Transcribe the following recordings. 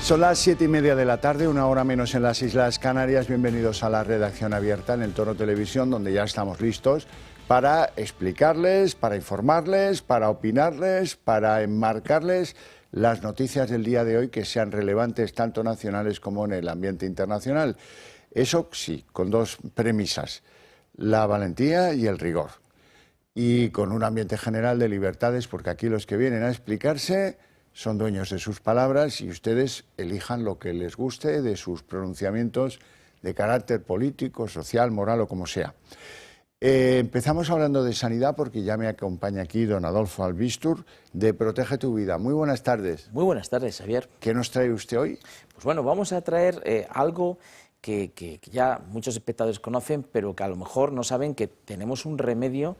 Son las 7:30 de la tarde, una hora menos en las Islas Canarias. Bienvenidos a la redacción abierta en el Toro Televisión, donde ya estamos listos para explicarles, para informarles, para opinarles, para enmarcarles las noticias del día de hoy que sean relevantes tanto nacionales como en el ambiente internacional. Eso sí, con dos premisas: la valentía y el rigor. Y con un ambiente general de libertades, porque aquí los que vienen a explicarse son dueños de sus palabras y ustedes elijan lo que les guste de sus pronunciamientos de carácter político, social, moral o como sea. Empezamos hablando de sanidad porque ya me acompaña aquí don Adolfo Albistur de Protege tu Vida. Muy buenas tardes. Muy buenas tardes, Javier. ¿Qué nos trae usted hoy? Pues bueno, vamos a traer algo que ya muchos espectadores conocen, pero que a lo mejor no saben que tenemos un remedio.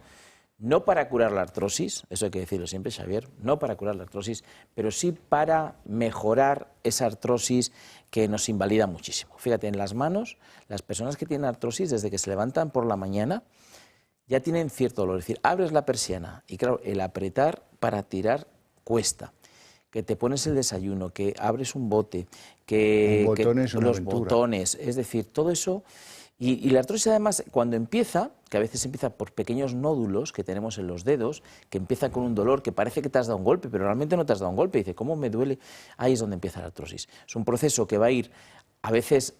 No para curar la artrosis, eso hay que decirlo siempre, Xavier, no para curar la artrosis, pero sí para mejorar esa artrosis que nos invalida muchísimo. Fíjate, en las manos, las personas que tienen artrosis, desde que se levantan por la mañana, ya tienen cierto dolor. Es decir, abres la persiana y claro, el apretar para tirar cuesta. Que te pones el desayuno, que abres un bote, que los botones, es decir, todo eso. Y la artrosis además, cuando empieza, que a veces empieza por pequeños nódulos que tenemos en los dedos, que empieza con un dolor que parece que te has dado un golpe, pero realmente no te has dado un golpe. Y dice, ¿cómo me duele? Ahí es donde empieza la artrosis. Es un proceso que va a ir a veces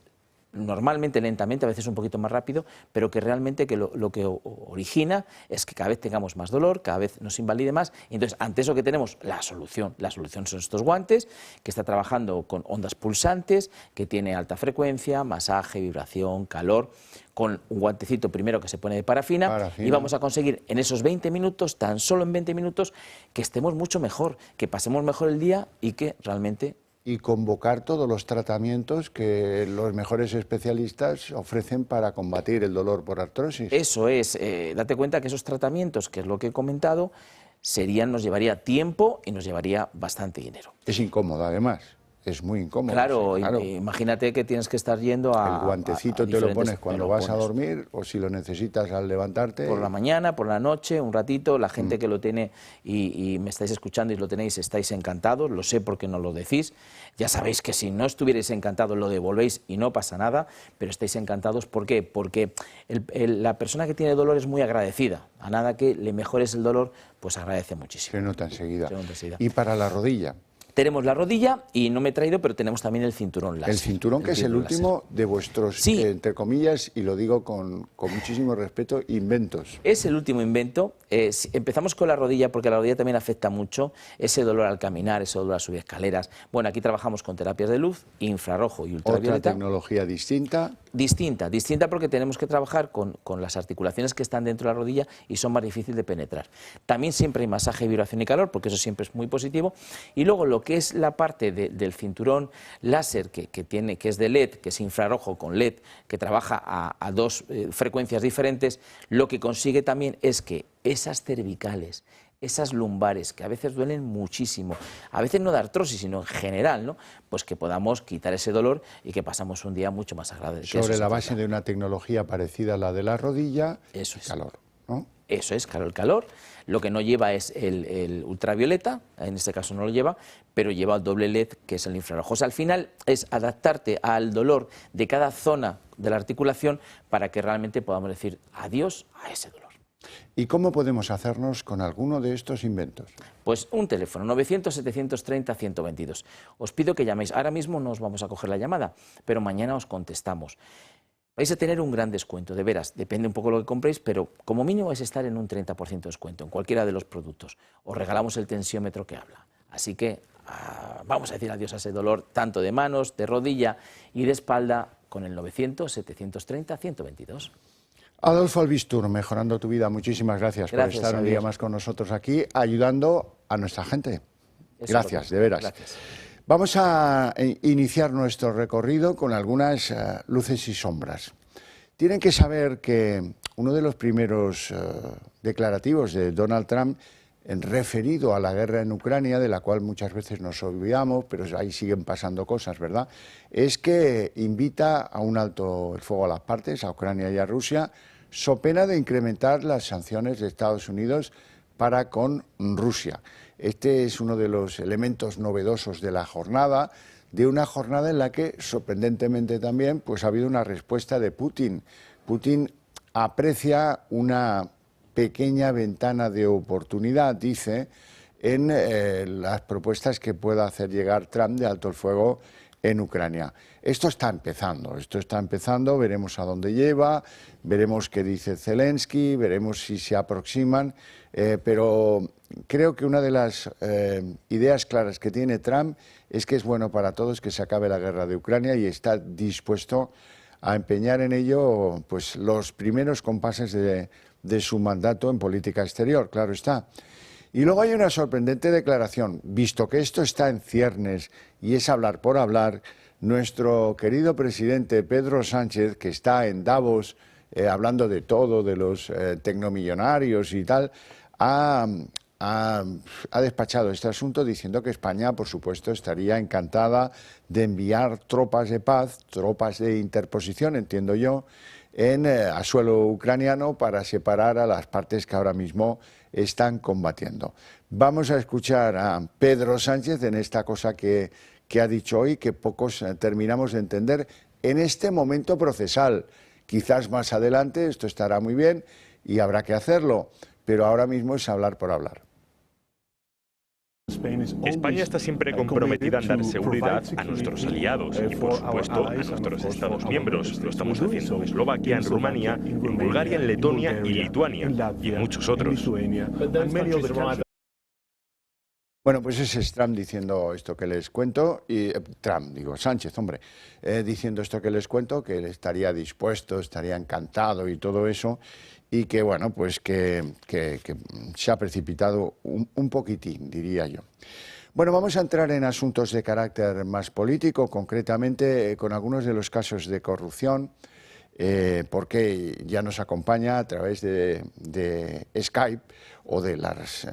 normalmente lentamente, a veces un poquito más rápido, pero que realmente lo que origina es que cada vez tengamos más dolor, cada vez nos invalide más. Y entonces, ante eso que tenemos, la solución son estos guantes, que está trabajando con ondas pulsantes, que tiene alta frecuencia, masaje, vibración, calor, con un guantecito primero que se pone de parafina, y vamos a conseguir en esos 20 minutos, tan solo en 20 minutos, que estemos mucho mejor, que pasemos mejor el día y que realmente... Y convocar todos los tratamientos que los mejores especialistas ofrecen para combatir el dolor por artrosis. Eso es, date cuenta que esos tratamientos, que es lo que he comentado, nos llevaría tiempo y nos llevaría bastante dinero. Es incómodo además. Es muy incómodo. Claro, sí, claro. Imagínate que tienes que estar yendo a... El guantecito te lo pones cuando vas a dormir o si lo necesitas al levantarte. Por la mañana, por la noche, un ratito. La gente que lo tiene y me estáis escuchando y lo tenéis, estáis encantados. Lo sé porque no lo decís. Ya sabéis que si no estuvierais encantados lo devolvéis y no pasa nada, pero estáis encantados. ¿Por qué? Porque la persona que tiene dolor es muy agradecida. A nada que le mejores el dolor, pues agradece muchísimo. Se nota enseguida. Y para la rodilla. Tenemos la rodilla y no me he traído, pero tenemos también el cinturón láser. El cinturón que es el último de vuestros, sí, entre comillas, y lo digo con muchísimo respeto, inventos. Es el último invento. Empezamos con la rodilla porque la rodilla también afecta mucho ese dolor al caminar, ese dolor al subir escaleras. Bueno, aquí trabajamos con terapias de luz, infrarrojo y ultravioleta. ¿Otra tecnología distinta? Distinta porque tenemos que trabajar con las articulaciones que están dentro de la rodilla y son más difíciles de penetrar. También siempre hay masaje, vibración y calor, porque eso siempre es muy positivo. Y luego lo que es la parte del cinturón láser que es de LED, que es infrarrojo con LED, que trabaja a dos frecuencias diferentes, lo que consigue también es que esas cervicales, esas lumbares, que a veces duelen muchísimo, a veces no de artrosis, sino en general, ¿no? Pues que podamos quitar ese dolor y que pasamos un día mucho más agradable. Sobre la base de una tecnología parecida a la de la rodilla, eso es. Calor, ¿no? Eso es, claro, el calor. Lo que no lleva es el ultravioleta, en este caso no lo lleva, pero lleva el doble LED, que es el infrarrojo. O sea, al final es adaptarte al dolor de cada zona de la articulación para que realmente podamos decir adiós a ese dolor. ¿Y cómo podemos hacernos con alguno de estos inventos? Pues un teléfono, 900-730-122. Os pido que llaméis. Ahora mismo no os vamos a coger la llamada, pero mañana os contestamos. Vais a tener un gran descuento, de veras, depende un poco de lo que compréis, pero como mínimo vais a estar en un 30% de descuento en cualquiera de los productos. Os regalamos el tensiómetro que habla. Así que vamos a decir adiós a ese dolor, tanto de manos, de rodilla y de espalda, con el 900-730-122. Adolfo Albistur, Mejorando tu Vida, muchísimas gracias por estar un día más con nosotros aquí, ayudando a nuestra gente. Gracias, de veras. Gracias. Vamos a iniciar nuestro recorrido con algunas luces y sombras. Tienen que saber que uno de los primeros declarativos de Donald Trump referido a la guerra en Ucrania, de la cual muchas veces nos olvidamos, pero ahí siguen pasando cosas, ¿verdad?, es que invita a un alto el fuego a las partes, a Ucrania y a Rusia, so pena de incrementar las sanciones de Estados Unidos para con Rusia. Este es uno de los elementos novedosos de la jornada, de una jornada en la que, sorprendentemente también, pues ha habido una respuesta de Putin. Putin aprecia una pequeña ventana de oportunidad, dice, en las propuestas que pueda hacer llegar Trump de alto el fuego en Ucrania. Esto está empezando, veremos a dónde lleva, veremos qué dice Zelensky, veremos si se aproximan, pero creo que una de las ideas claras que tiene Trump es que es bueno para todos que se acabe la guerra de Ucrania y está dispuesto a empeñar en ello pues los primeros compases de su mandato en política exterior, claro está. Y luego hay una sorprendente declaración, visto que esto está en ciernes y es hablar por hablar, nuestro querido presidente Pedro Sánchez, que está en Davos hablando de todo, de los tecnomillonarios y tal, ha despachado este asunto diciendo que España, por supuesto, estaría encantada de enviar tropas de paz, tropas de interposición, entiendo yo, a suelo ucraniano para separar a las partes que ahora mismo están combatiendo. Vamos a escuchar a Pedro Sánchez en esta cosa que ha dicho hoy, que pocos terminamos de entender en este momento procesal. Quizás más adelante esto estará muy bien y habrá que hacerlo, pero ahora mismo es hablar por hablar. España está siempre comprometida en dar seguridad a nuestros aliados y, por supuesto, a nuestros Estados miembros. Lo estamos haciendo en Eslovaquia, en Rumanía, en Bulgaria, en Letonia y Lituania, y en muchos otros. Bueno, pues ese es Trump diciendo esto que les cuento, y Sánchez, hombre, diciendo esto que les cuento, que él estaría dispuesto, estaría encantado y todo eso, y que, bueno, pues que se ha precipitado un poquitín, diría yo. Bueno, vamos a entrar en asuntos de carácter más político, concretamente con algunos de los casos de corrupción, porque ya nos acompaña a través de Skype o de las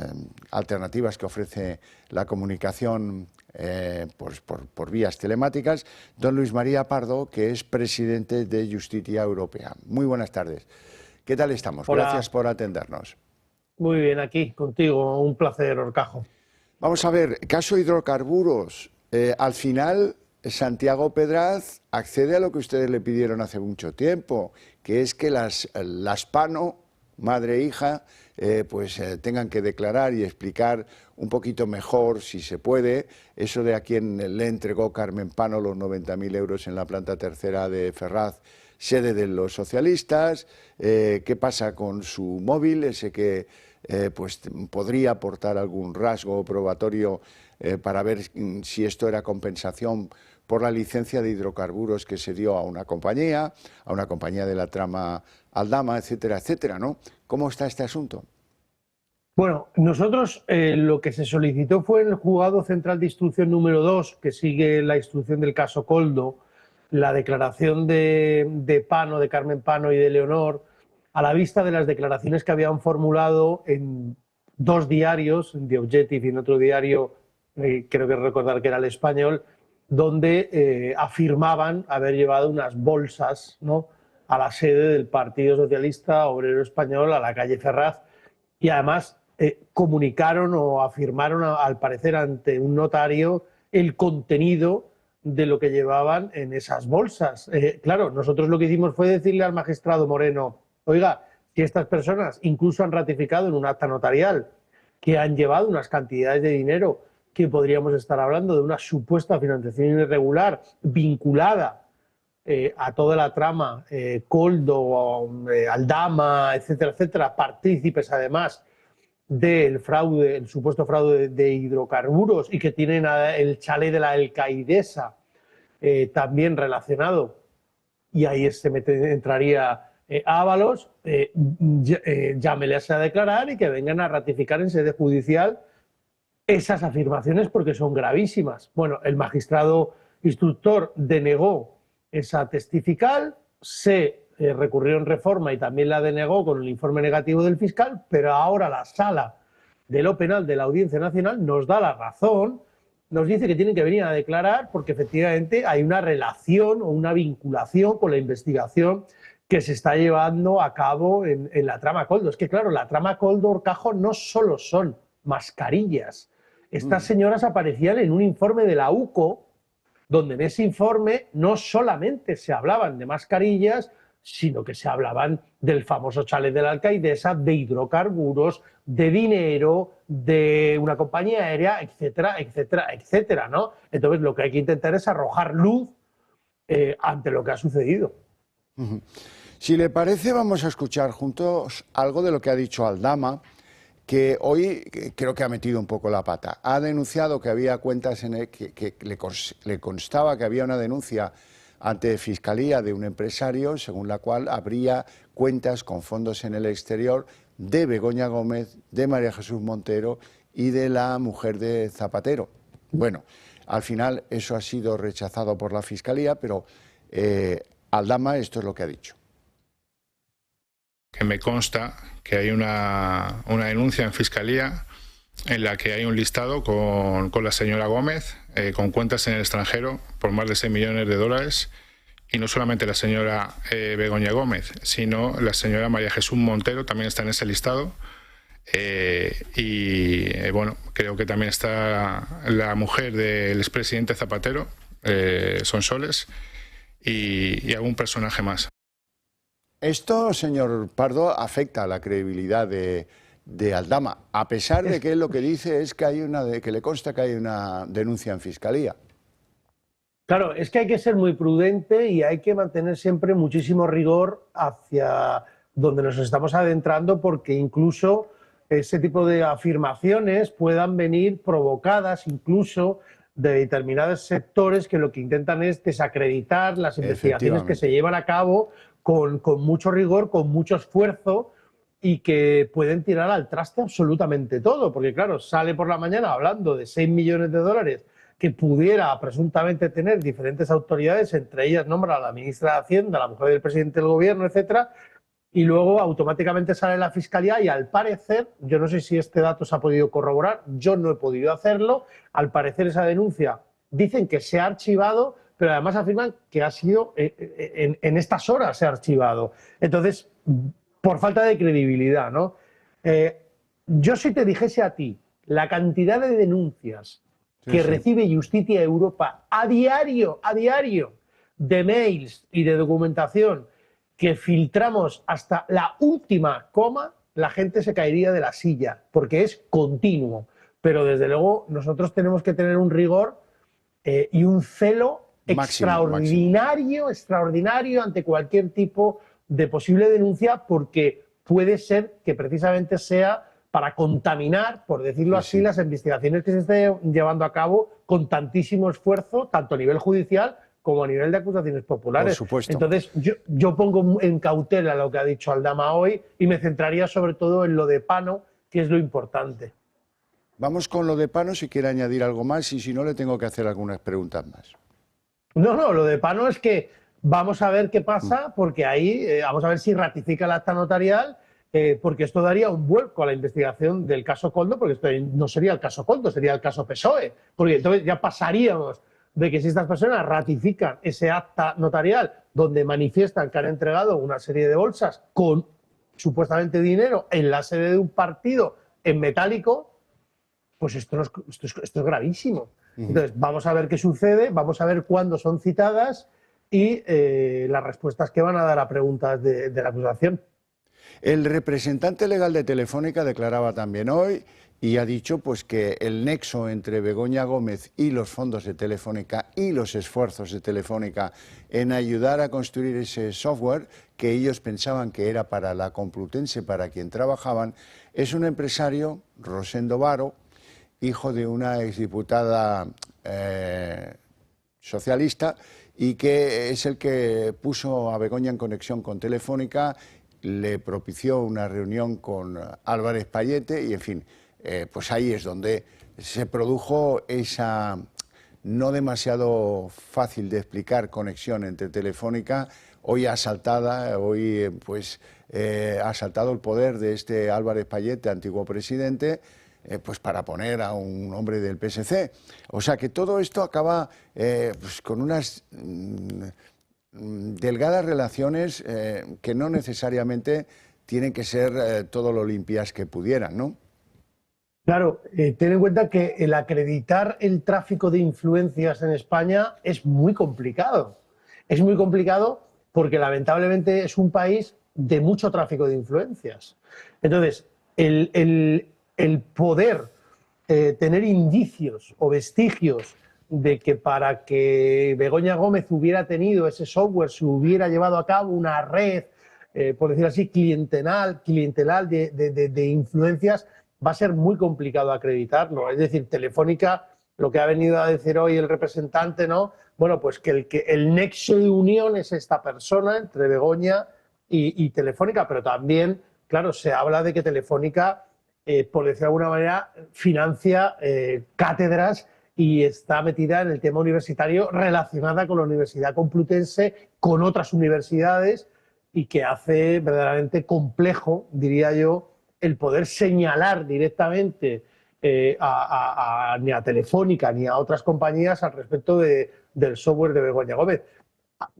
alternativas que ofrece la comunicación por vías telemáticas, don Luis María Pardo, que es presidente de Justitia Europea. Muy buenas tardes. ¿Qué tal estamos? Hola. Gracias por atendernos. Muy bien, aquí contigo. Un placer, Horcajo. Vamos a ver, caso hidrocarburos. Al final, Santiago Pedraz accede a lo que ustedes le pidieron hace mucho tiempo, que es que las Pano, madre e hija, tengan que declarar y explicar un poquito mejor, si se puede, eso de a quien le entregó Carmen Pano los 90.000 euros en la planta tercera de Ferraz, sede de los socialistas, qué pasa con su móvil, ese que podría aportar algún rasgo probatorio para ver si esto era compensación por la licencia de hidrocarburos que se dio a una compañía de la trama Aldama, etcétera, etcétera, ¿no? ¿Cómo está este asunto? Bueno, nosotros lo que se solicitó fue en el juzgado central de instrucción número 2, que sigue la instrucción del caso Koldo, la declaración de Pano, de Carmen Pano y de Leonor, a la vista de las declaraciones que habían formulado en dos diarios, en The Objective y en otro diario, creo que recordar que era El Español, donde afirmaban haber llevado unas bolsas, ¿no?, a la sede del Partido Socialista Obrero Español, a la calle Ferraz, y además comunicaron o afirmaron, al parecer, ante un notario el contenido de lo que llevaban en esas bolsas. Claro, nosotros lo que hicimos fue decirle al magistrado Moreno, oiga, si estas personas incluso han ratificado en un acta notarial que han llevado unas cantidades de dinero que podríamos estar hablando de una supuesta financiación irregular vinculada a toda la trama, Koldo, Aldama, etcétera, etcétera, partícipes además del fraude, el supuesto fraude de hidrocarburos, y que tienen el chalet de la alcaidesa también relacionado, y ahí entraría Ábalos, llámeles a declarar y que vengan a ratificar en sede judicial esas afirmaciones, porque son gravísimas. Bueno, el magistrado instructor denegó esa testifical, se recurrió en reforma y también la denegó con el informe negativo del fiscal, pero ahora la sala de lo penal de la Audiencia Nacional nos da la razón, nos dice que tienen que venir a declarar porque efectivamente hay una relación o una vinculación con la investigación que se está llevando a cabo en la trama Koldo. Es que claro, la trama Koldo, Horcajo, no solo son mascarillas. Estas señoras aparecían en un informe de la UCO donde en ese informe no solamente se hablaban de mascarillas, sino que se hablaban del famoso chalet de la alcaidesa, de hidrocarburos, de dinero, de una compañía aérea, etcétera, etcétera, etcétera, ¿no? Entonces lo que hay que intentar es arrojar luz ante lo que ha sucedido. Si le parece, vamos a escuchar juntos algo de lo que ha dicho Aldama, que hoy creo que ha metido un poco la pata. Ha denunciado que había cuentas que le constaba que había una denuncia ante Fiscalía de un empresario, según la cual habría cuentas con fondos en el exterior de Begoña Gómez, de María Jesús Montero y de la mujer de Zapatero. Bueno, al final eso ha sido rechazado por la Fiscalía, pero Aldama esto es lo que ha dicho. Que me consta que hay una denuncia en Fiscalía en la que hay un listado con la señora Gómez, con cuentas en el extranjero por más de 6 millones de dólares, y no solamente la señora Begoña Gómez, sino la señora María Jesús Montero también está en ese listado, bueno, creo que también está la mujer del expresidente Zapatero, Sonsoles, y algún personaje más. Esto, señor Pardo, afecta a la credibilidad de Aldama, a pesar de que él lo que dice es que que le consta que hay una denuncia en Fiscalía. Claro, es que hay que ser muy prudente y hay que mantener siempre muchísimo rigor hacia donde nos estamos adentrando, porque incluso ese tipo de afirmaciones puedan venir provocadas incluso de determinados sectores que lo que intentan es desacreditar las investigaciones que se llevan a cabo con mucho rigor, con mucho esfuerzo, y que pueden tirar al traste absolutamente todo, porque claro, sale por la mañana hablando de 6 millones de dólares que pudiera presuntamente tener diferentes autoridades, entre ellas nombra a la ministra de Hacienda, la mujer del presidente del gobierno, etcétera, y luego automáticamente sale la Fiscalía y al parecer, yo no sé si este dato se ha podido corroborar, yo no he podido hacerlo, al parecer esa denuncia dicen que se ha archivado, pero además afirman que ha sido en estas horas se ha archivado. Entonces, por falta de credibilidad, ¿no? Yo si te dijese a ti la cantidad de denuncias que recibe Justicia Europa a diario, de mails y de documentación que filtramos hasta la última coma, la gente se caería de la silla, porque es continuo. Pero desde luego nosotros tenemos que tener un rigor y un celo extraordinario ante cualquier tipo de posible denuncia, porque puede ser que precisamente sea para contaminar, por decirlo así, las investigaciones que se estén llevando a cabo con tantísimo esfuerzo, tanto a nivel judicial como a nivel de acusaciones populares. Por supuesto. Entonces, yo pongo en cautela lo que ha dicho Aldama hoy y me centraría sobre todo en lo de Pano, que es lo importante. Vamos con lo de Pano, si quiere añadir algo más, y si no, le tengo que hacer algunas preguntas más. No, lo de Pano es que vamos a ver qué pasa, porque ahí vamos a ver si ratifica el acta notarial, porque esto daría un vuelco a la investigación del caso Koldo, porque esto no sería el caso Koldo, sería el caso PSOE, porque entonces ya pasaríamos de que si estas personas ratifican ese acta notarial donde manifiestan que han entregado una serie de bolsas con supuestamente dinero en la sede de un partido en metálico, pues esto es gravísimo. Entonces, vamos a ver qué sucede, vamos a ver cuándo son citadas y las respuestas que van a dar a preguntas de la acusación. El representante legal de Telefónica declaraba también hoy y ha dicho pues que el nexo entre Begoña Gómez y los fondos de Telefónica y los esfuerzos de Telefónica en ayudar a construir ese software que ellos pensaban que era para la Complutense, para quien trabajaban, es un empresario, Rosendo Varo, hijo de una exdiputada socialista, y que es el que puso a Begoña en conexión con Telefónica, le propició una reunión con Álvarez Payete y, en fin, pues ahí es donde se produjo esa no demasiado fácil de explicar conexión entre Telefónica, hoy asaltada, hoy pues ha asaltado el poder de este Álvarez Payete, antiguo presidente, pues para poner a un hombre del PSC. O sea que todo esto acaba pues con unas delgadas relaciones que no necesariamente tienen que ser todo lo limpias que pudieran, ¿no? Claro, ten en cuenta que el acreditar el tráfico de influencias en España es muy complicado. Es muy complicado porque lamentablemente es un país de mucho tráfico de influencias. Entonces, el poder tener indicios o vestigios de que para que Begoña Gómez hubiera tenido ese software, se hubiera llevado a cabo una red, por decirlo así, clientelar de influencias, va a ser muy complicado acreditarlo. Es decir, Telefónica, lo que ha venido a decir hoy el representante, ¿no? Bueno, pues que el nexo de unión es esta persona entre Begoña y Telefónica, pero también, claro, se habla de que Telefónica, por decir de alguna manera, financia cátedras y está metida en el tema universitario relacionada con la Universidad Complutense, con otras universidades, y que hace verdaderamente complejo, diría yo, el poder señalar directamente ni a Telefónica ni a otras compañías al respecto del software de Begoña Gómez.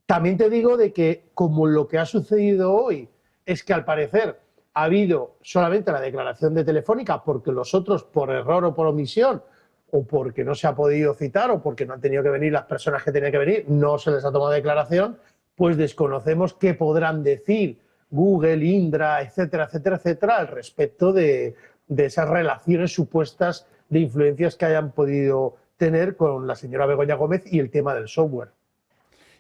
También te digo de que, como lo que ha sucedido hoy es que al parecer ha habido solamente la declaración de Telefónica, porque los otros, por error o por omisión, o porque no se ha podido citar, o porque no han tenido que venir las personas que tenían que venir, no se les ha tomado declaración, pues desconocemos qué podrán decir Google, Indra, etcétera, etcétera, etcétera, al respecto de esas relaciones supuestas de influencias que hayan podido tener con la señora Begoña Gómez y el tema del software.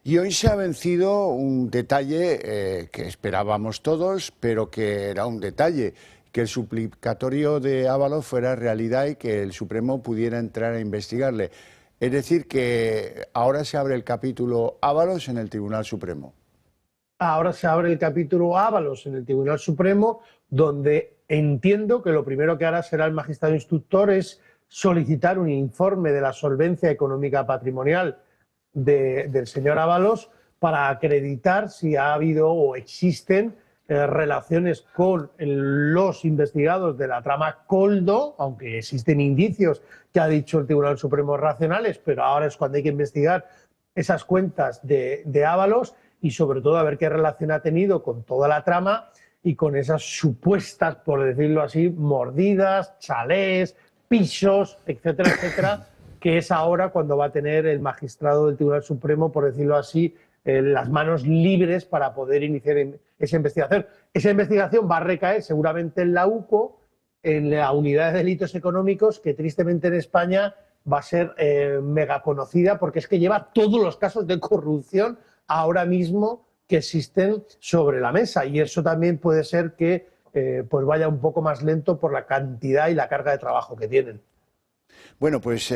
Y hoy se ha vencido un detalle que esperábamos todos, pero que era un detalle, que el suplicatorio de Ábalos fuera realidad y que el Supremo pudiera entrar a investigarle. Es decir, que ahora se abre el capítulo Ábalos en el Tribunal Supremo. Ahora se abre el capítulo Ábalos en el Tribunal Supremo, donde entiendo que lo primero que hará será el magistrado instructor es solicitar un informe de la solvencia económica patrimonial del señor Ábalos para acreditar si ha habido o existen relaciones con los investigados de la trama Koldo, aunque existen indicios que ha dicho el Tribunal Supremo racionales, pero ahora es cuando hay que investigar esas cuentas de Ábalos y sobre todo a ver qué relación ha tenido con toda la trama y con esas supuestas, por decirlo así, mordidas, chalés, pisos, etcétera, etcétera, que es ahora cuando va a tener el magistrado del Tribunal Supremo, por decirlo así, las manos libres para poder iniciar esa investigación. Esa investigación va a recaer seguramente en la UCO, en la Unidad de Delitos Económicos, que tristemente en España va a ser mega conocida porque es que lleva todos los casos de corrupción ahora mismo que existen sobre la mesa, y eso también puede ser que pues vaya un poco más lento por la cantidad y la carga de trabajo que tienen. Bueno, pues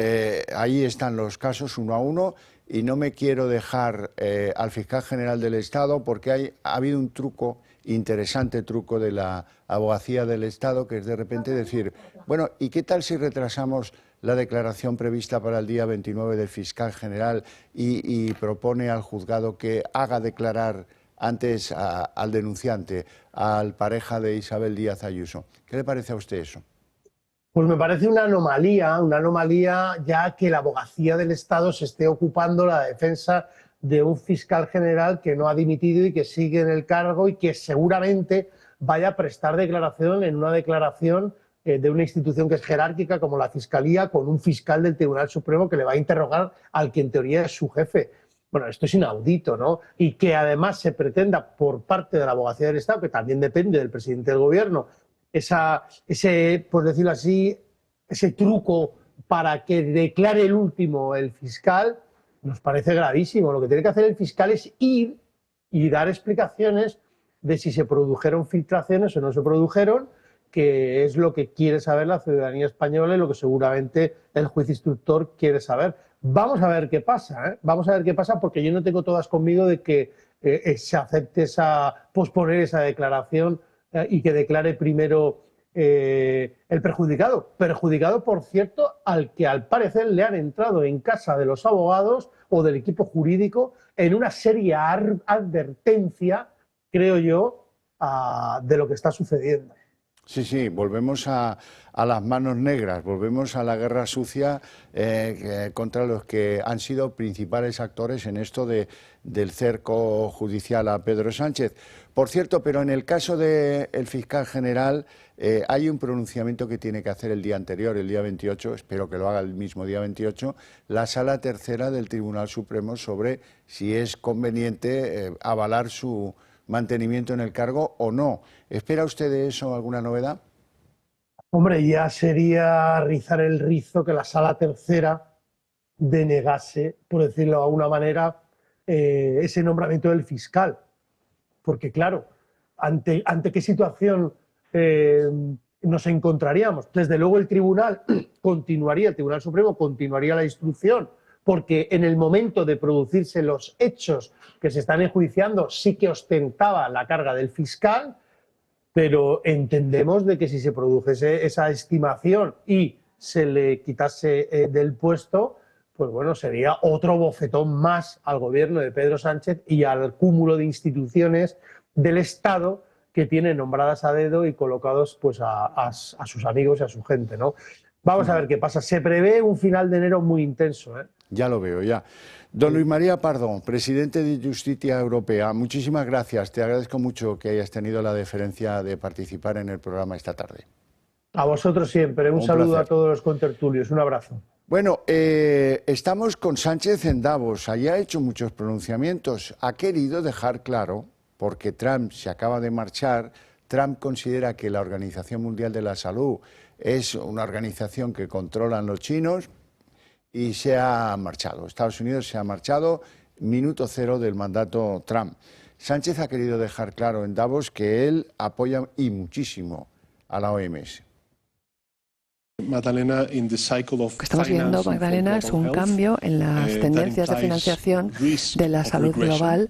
ahí están los casos uno a uno y no me quiero dejar al fiscal general del Estado porque ha habido un truco, interesante truco de la abogacía del Estado, que es de repente decir, bueno, ¿y qué tal si retrasamos la declaración prevista para el día 29 del fiscal general y propone al juzgado que haga declarar antes al denunciante, al pareja de Isabel Díaz Ayuso? ¿Qué le parece a usted eso? Pues me parece una anomalía ya que la abogacía del Estado se esté ocupando la defensa de un fiscal general que no ha dimitido y que sigue en el cargo y que seguramente vaya a prestar declaración en una declaración de una institución que es jerárquica como la Fiscalía, con un fiscal del Tribunal Supremo que le va a interrogar al que en teoría es su jefe. Bueno, esto es inaudito, ¿no? Y que además se pretenda por parte de la abogacía del Estado, que también depende del presidente del Gobierno, ese, por decirlo así, ese truco para que declare el último el fiscal, nos parece gravísimo. Lo que tiene que hacer el fiscal es ir y dar explicaciones de si se produjeron filtraciones o no se produjeron, que es lo que quiere saber la ciudadanía española y lo que seguramente el juez instructor quiere saber. Vamos a ver qué pasa, ¿eh? Vamos a ver qué pasa, porque yo no tengo todas conmigo de que se acepte posponer esa declaración y que declare primero el perjudicado. Perjudicado, por cierto, al que al parecer le han entrado en casa de los abogados o del equipo jurídico en una seria advertencia, creo yo, de lo que está sucediendo. Sí, sí, volvemos a las manos negras, volvemos a la guerra sucia contra los que han sido principales actores en esto del cerco judicial a Pedro Sánchez. Por cierto, pero en el caso del fiscal general hay un pronunciamiento que tiene que hacer el día anterior, el día 28, espero que lo haga el mismo día 28, la Sala Tercera del Tribunal Supremo sobre si es conveniente avalar su mantenimiento en el cargo o no. ¿Espera usted de eso alguna novedad? Hombre, ya sería rizar el rizo que la Sala Tercera denegase, por decirlo de alguna manera, ese nombramiento del fiscal. Porque claro, ¿ante qué situación nos encontraríamos? Desde luego el Tribunal Supremo continuaría la instrucción, porque en el momento de producirse los hechos que se están enjuiciando sí que ostentaba la carga del fiscal, pero entendemos de que si se produjese esa estimación y se le quitase del puesto, pues bueno, sería otro bofetón más al gobierno de Pedro Sánchez y al cúmulo de instituciones del Estado que tiene nombradas a dedo y colocados pues a sus amigos y a su gente, ¿no? Vamos a ver qué pasa. Se prevé un final de enero muy intenso, ¿eh? Ya lo veo, ya. Don Luis María Pardo, presidente de Justicia Europea, muchísimas gracias. Te agradezco mucho que hayas tenido la deferencia de participar en el programa esta tarde. A vosotros siempre. Un saludo a todos los contertulios. Un abrazo. Bueno, estamos con Sánchez en Davos. Allí ha hecho muchos pronunciamientos. Ha querido dejar claro, porque Trump se acaba de marchar, Trump considera que la Organización Mundial de la Salud es una organización que controlan los chinos y se ha marchado. Estados Unidos se ha marchado, minuto cero del mandato Trump. Sánchez ha querido dejar claro en Davos que él apoya y muchísimo a la OMS. Magdalena, lo que estamos viendo, Magdalena, es un cambio en las tendencias de financiación de la salud global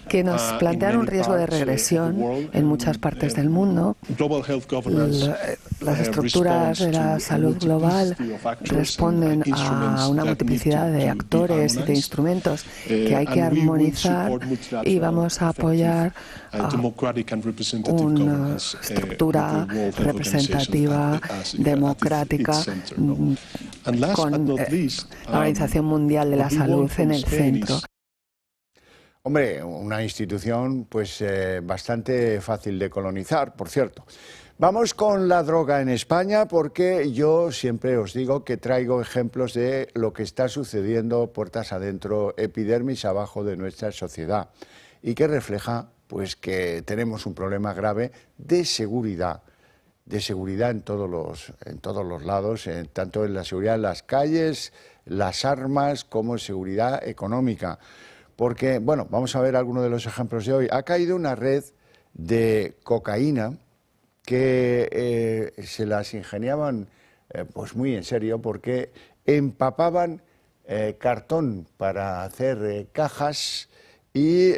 que nos plantean un riesgo de regresión en muchas partes del mundo. Las estructuras de la salud global responden a una multiplicidad de actores y de instrumentos que hay que armonizar y vamos a apoyar una estructura representativa, democrática, con la Organización Mundial de la Salud en el centro. Hombre, una institución pues bastante fácil de colonizar, por cierto. Vamos con la droga en España porque yo siempre os digo que traigo ejemplos de lo que está sucediendo puertas adentro, epidermis abajo de nuestra sociedad y que refleja pues que tenemos un problema grave de seguridad en todos los lados, tanto en la seguridad en las calles, las armas, como en seguridad económica. Porque, bueno, vamos a ver algunos de los ejemplos de hoy. Ha caído una red de cocaína que se las ingeniaban pues muy en serio porque empapaban cartón para hacer cajas y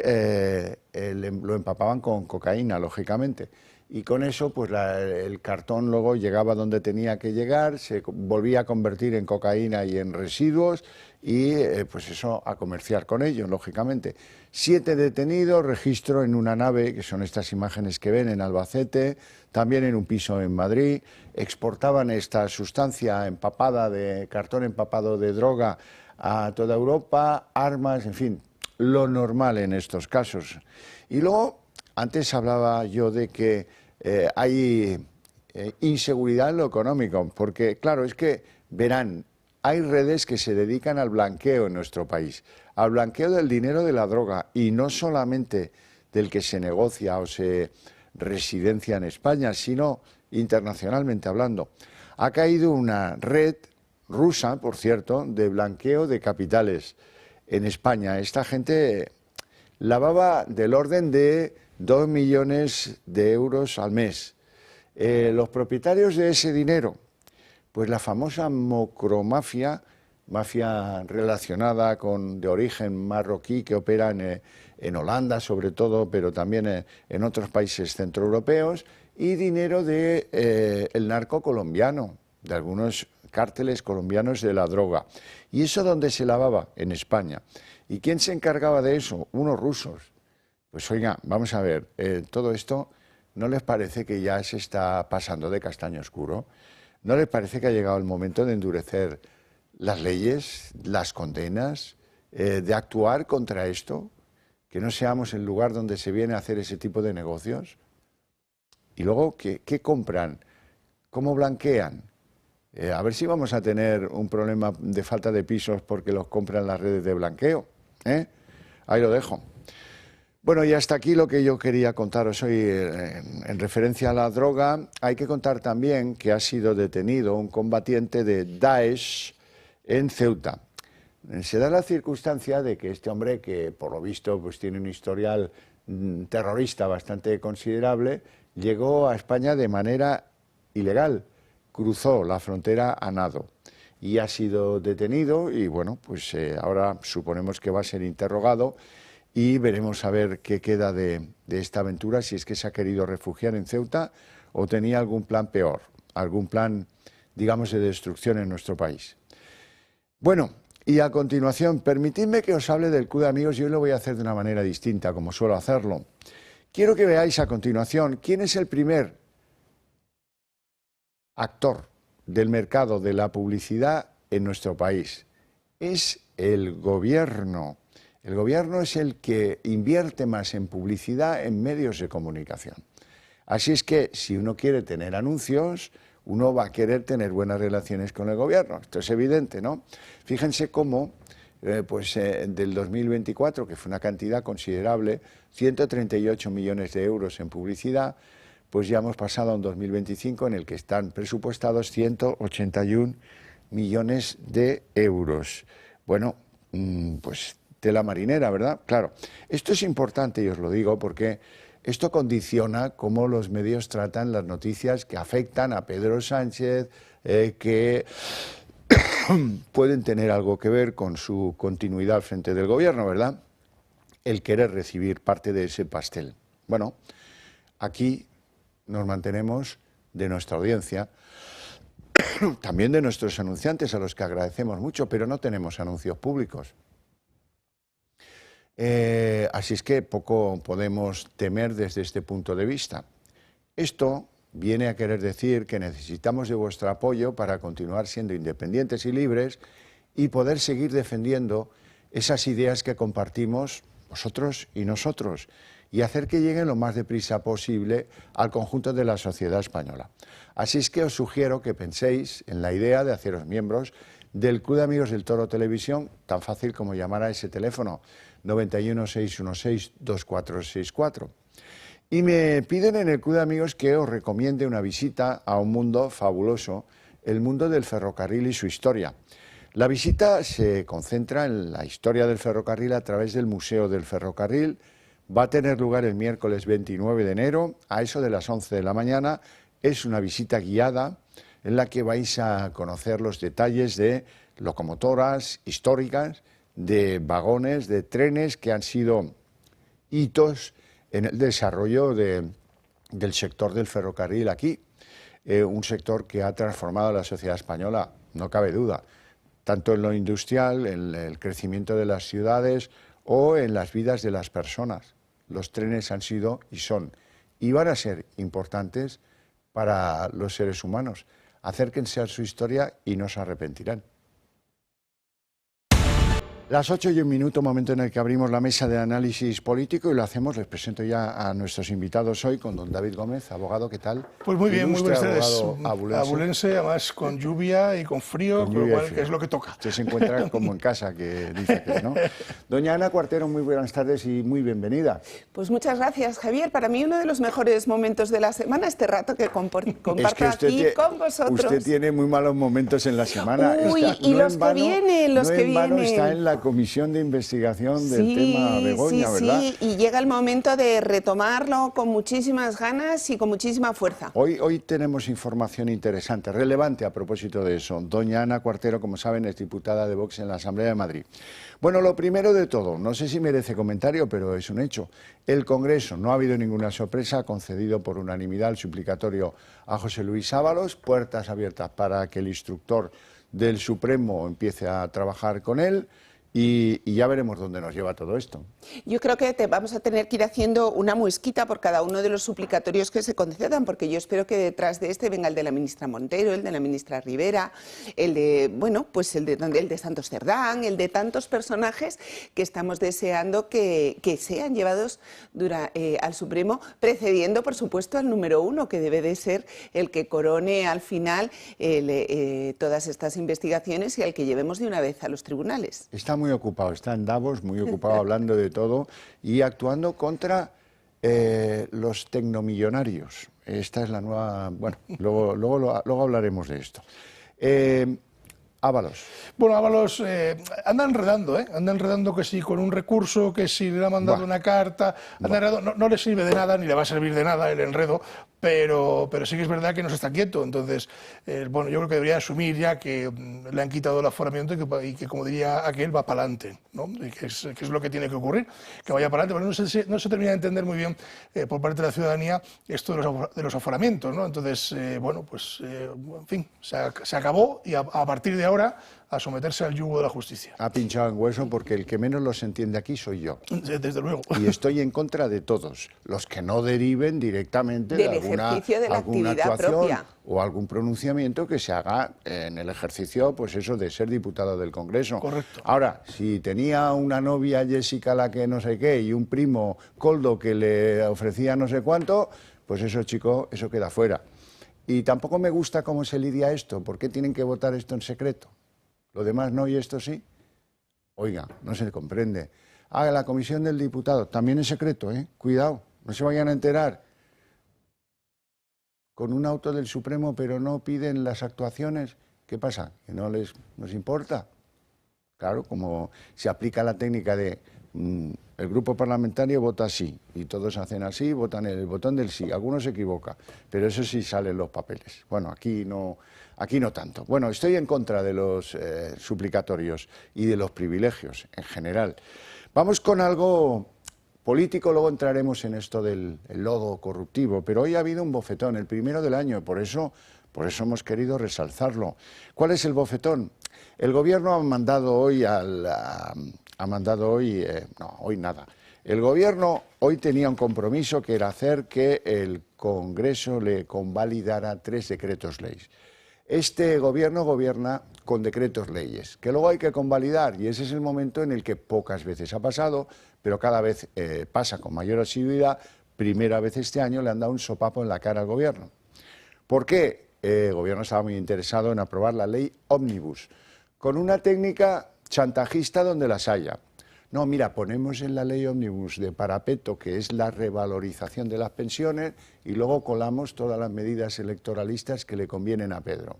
lo empapaban con cocaína, lógicamente. Y con eso, pues el cartón luego llegaba donde tenía que llegar, se volvía a convertir en cocaína y en residuos y pues eso a comerciar con ello, lógicamente. 7 detenidos, registro en una nave, que son estas imágenes que ven en Albacete, también en un piso en Madrid. Exportaban esta sustancia empapada de cartón empapado de droga a toda Europa, armas, en fin, lo normal en estos casos. Y luego, antes hablaba yo de que hay inseguridad en lo económico, porque claro, es que verán, hay redes que se dedican al blanqueo en nuestro país, al blanqueo del dinero de la droga y no solamente del que se negocia o se residencia en España, sino internacionalmente hablando. Ha caído una red rusa, por cierto, de blanqueo de capitales en España. Esta gente lavaba del orden de 2 millones de euros al mes. Los propietarios de ese dinero, pues la famosa macromafia, mafia relacionada de origen marroquí que opera en Holanda sobre todo, pero también en otros países centroeuropeos, y dinero del narco colombiano, de algunos cárteles colombianos de la droga. ¿Y eso dónde se lavaba? En España. ¿Y quién se encargaba de eso? Unos rusos. Pues oiga, vamos a ver, todo esto ¿no les parece que ya se está pasando de castaño oscuro? ¿No les parece que ha llegado el momento de endurecer las leyes, las condenas, de actuar contra esto? Que no seamos el lugar donde se viene a hacer ese tipo de negocios. Y luego, ¿qué compran? ¿Cómo blanquean? A ver si vamos a tener un problema de falta de pisos porque los compran las redes de blanqueo. Ahí lo dejo. Bueno, y hasta aquí lo que yo quería contaros hoy en referencia a la droga. Hay que contar también que ha sido detenido un combatiente de Daesh en Ceuta. Se da la circunstancia de que este hombre, que por lo visto pues tiene un historial terrorista bastante considerable, llegó a España de manera ilegal, cruzó la frontera a nado y ha sido detenido y bueno, pues ahora suponemos que va a ser interrogado y veremos a ver qué queda de esta aventura, si es que se ha querido refugiar en Ceuta o tenía algún plan peor, algún plan, digamos, de destrucción en nuestro país. Bueno, y a continuación, permitidme que os hable del Club de Amigos y hoy lo voy a hacer de una manera distinta, como suelo hacerlo. Quiero que veáis a continuación quién es el primer actor del mercado de la publicidad en nuestro país. Es el gobierno. El gobierno es el que invierte más en publicidad en medios de comunicación. Así es que si uno quiere tener anuncios, uno va a querer tener buenas relaciones con el gobierno. Esto es evidente, ¿no? Fíjense cómo, del 2024, que fue una cantidad considerable, 138 millones de euros en publicidad, pues ya hemos pasado a un 2025 en el que están presupuestados 181 millones de euros. Bueno, pues tela marinera, ¿verdad? Claro, esto es importante y os lo digo porque esto condiciona cómo los medios tratan las noticias que afectan a Pedro Sánchez, que pueden tener algo que ver con su continuidad al frente del gobierno, ¿verdad? El querer recibir parte de ese pastel. Bueno, aquí nos mantenemos de nuestra audiencia, también de nuestros anunciantes, a los que agradecemos mucho, pero no tenemos anuncios públicos. Así es que poco podemos temer desde este punto de vista. Esto viene a querer decir que necesitamos de vuestro apoyo para continuar siendo independientes y libres y poder seguir defendiendo esas ideas que compartimos vosotros y nosotros y hacer que lleguen lo más deprisa posible al conjunto de la sociedad española. Así es que os sugiero que penséis en la idea de haceros miembros del Club de Amigos del Toro Televisión, tan fácil como llamar a ese teléfono 91 616 2464. Y me piden en el Club de Amigos que os recomiende una visita a un mundo fabuloso, el mundo del ferrocarril y su historia. La visita se concentra en la historia del ferrocarril a través del Museo del Ferrocarril. Va a tener lugar el miércoles 29 de enero a eso de las 11 de la mañana. Es una visita guiada en la que vais a conocer los detalles de locomotoras históricas, de vagones, de trenes que han sido hitos en el desarrollo del sector del ferrocarril aquí. Un sector que ha transformado a la sociedad española, no cabe duda, tanto en lo industrial, en el crecimiento de las ciudades o en las vidas de las personas. Los trenes han sido y son y van a ser importantes para los seres humanos. Acérquense a su historia y no se arrepentirán. Las 8:01, momento en el que abrimos la mesa de análisis político y lo hacemos, les presento ya a nuestros invitados hoy con don David Gómez, abogado, ¿qué tal? Pues muy bien, muy buenas tardes. Abulense, además con lluvia y con frío, con lo cual que es lo que toca. Usted se encuentra como en casa, que dice que no. Doña Ana Cuartero, muy buenas tardes y muy bienvenida. Pues muchas gracias, Javier. Para mí uno de los mejores momentos de la semana, este rato que comparto aquí con vosotros. Usted tiene muy malos momentos en la semana. Uy, y los que vienen, los que vienen. Está en la comisión de investigación del tema Begoña, ¿verdad? Sí, y llega el momento de retomarlo con muchísimas ganas y con muchísima fuerza. Hoy tenemos información interesante, relevante a propósito de eso. Doña Ana Cuartero, como saben, es diputada de Vox en la Asamblea de Madrid. Bueno, lo primero de todo, no sé si merece comentario, pero es un hecho. El Congreso, no ha habido ninguna sorpresa, ha concedido por unanimidad el suplicatorio a José Luis Ábalos, puertas abiertas para que el instructor del Supremo empiece a trabajar con él. y ya veremos dónde nos lleva todo esto. Yo creo que vamos a tener que ir haciendo una muesquita por cada uno de los suplicatorios que se concedan, porque yo espero que detrás de este venga el de la ministra Montero, el de la ministra Rivera, el de, bueno, pues el de Santos Cerdán, el de tantos personajes que estamos deseando que sean llevados al Supremo, precediendo, por supuesto, al número 1, que debe de ser el que corone al final todas estas investigaciones y al que llevemos de una vez a los tribunales. Está muy ocupado, está en Davos, muy ocupado hablando de todo y actuando contra los tecnomillonarios. Esta es la nueva... Bueno, luego hablaremos de esto. Ábalos. Bueno, Ábalos anda enredando que sí con un recurso, que si le ha mandado una carta, no le sirve de nada, ni le va a servir de nada el enredo, pero sí que es verdad que no se está quieto. Entonces, bueno, yo creo que debería asumir ya que le han quitado el aforamiento y que como diría aquel, va para adelante, ¿no? Y que es lo que tiene que ocurrir, que vaya para adelante. Pero no se termina de entender muy bien por parte de la ciudadanía esto de los aforamientos, ¿no? Entonces, bueno, pues, en fin, se acabó y a partir de ahora a someterse al yugo de la justicia. Ha pinchado en hueso porque el que menos los entiende aquí soy yo. Desde luego. Y estoy en contra de todos, los que no deriven directamente de alguna actuación propia o algún pronunciamiento que se haga en el ejercicio, pues eso, de ser diputado del Congreso. Correcto. Ahora, si tenía una novia Jessica la que no sé qué y un primo Coldo que le ofrecía no sé cuánto, pues eso, chico, eso queda fuera. Y tampoco me gusta cómo se lidia esto. ¿Por qué tienen que votar esto en secreto? Lo demás no y esto sí. Oiga, no se comprende. La comisión del diputado, también es secreto, ¿eh? Cuidado, no se vayan a enterar. Con un auto del Supremo, pero no piden las actuaciones. ¿Qué pasa? ¿Que no les importa? Claro, como se aplica la técnica de el grupo parlamentario vota sí, y todos hacen así, votan el botón del sí. Algunos se equivoca, pero eso sí sale en los papeles. Bueno, aquí no tanto. Bueno, estoy en contra de los suplicatorios y de los privilegios en general. Vamos con algo político, luego entraremos en esto del lodo corruptivo, pero hoy ha habido un bofetón, el primero del año, por eso hemos querido resalzarlo. ¿Cuál es el bofetón? El Gobierno ha mandado hoy hoy nada. El Gobierno hoy tenía un compromiso que era hacer que el Congreso le convalidara 3 decretos leyes. Este Gobierno gobierna con decretos leyes, que luego hay que convalidar, y ese es el momento en el que pocas veces ha pasado, pero cada vez pasa con mayor asiduidad. Primera vez este año le han dado un sopapo en la cara al Gobierno. ¿Por qué? El Gobierno estaba muy interesado en aprobar la ley Ómnibus, con una técnica chantajista donde las haya. No, mira, ponemos en la ley Ómnibus de parapeto, que es la revalorización de las pensiones, y luego colamos todas las medidas electoralistas que le convienen a Pedro.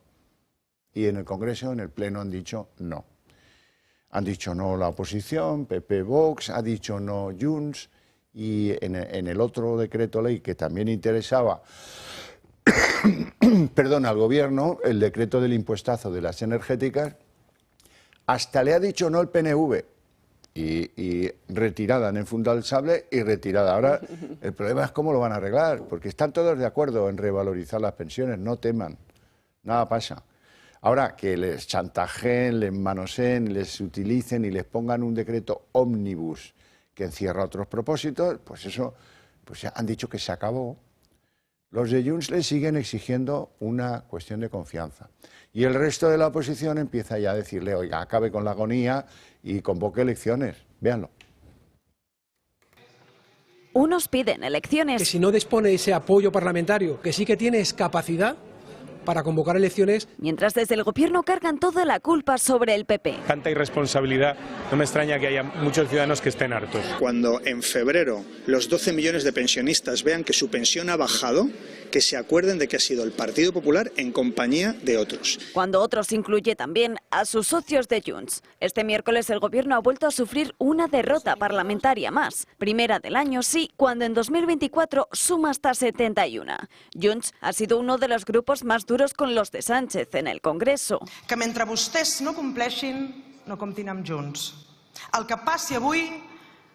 Y en el Congreso, en el Pleno, han dicho no. Han dicho no la oposición, PP, Vox, ha dicho no Junts, y en el otro decreto ley que también interesaba al Gobierno, el decreto del impuestazo de las energéticas, hasta le ha dicho no el PNV. Y retirada, han enfundado el sable y retirada. Ahora el problema es cómo lo van a arreglar, porque están todos de acuerdo en revalorizar las pensiones, no teman, nada pasa. Ahora que les chantajeen, les manoseen, les utilicen y les pongan un decreto ómnibus que encierra otros propósitos, pues eso, pues han dicho que se acabó. Los de Junts le siguen exigiendo una cuestión de confianza. Y el resto de la oposición empieza ya a decirle, oiga, acabe con la agonía y convoque elecciones. Véanlo. Unos piden elecciones. Que si no dispone ese apoyo parlamentario, que sí que tienes capacidad para convocar elecciones. Mientras desde el Gobierno cargan toda la culpa sobre el PP. Tanta irresponsabilidad, no me extraña que haya muchos ciudadanos que estén hartos. Cuando en febrero los 12 millones de pensionistas vean que su pensión ha bajado, que se acuerden de que ha sido el Partido Popular en compañía de otros. Cuando otros incluye también a sus socios de Junts. Este miércoles el Gobierno ha vuelto a sufrir una derrota parlamentaria más. Primera del año, sí, cuando en 2024 suma hasta 71. Junts ha sido uno de los grupos más duros con los de Sánchez en el Congreso. Que mentre vostès no compleixin, no comptin amb Junts. El que passi avui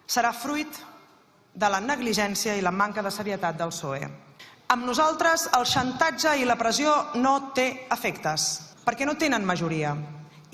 serà fruit de la negligència i la manca de serietat del PSOE. Amb nosaltres el xantatge i la pressió no té efectes, perquè no tenen majoria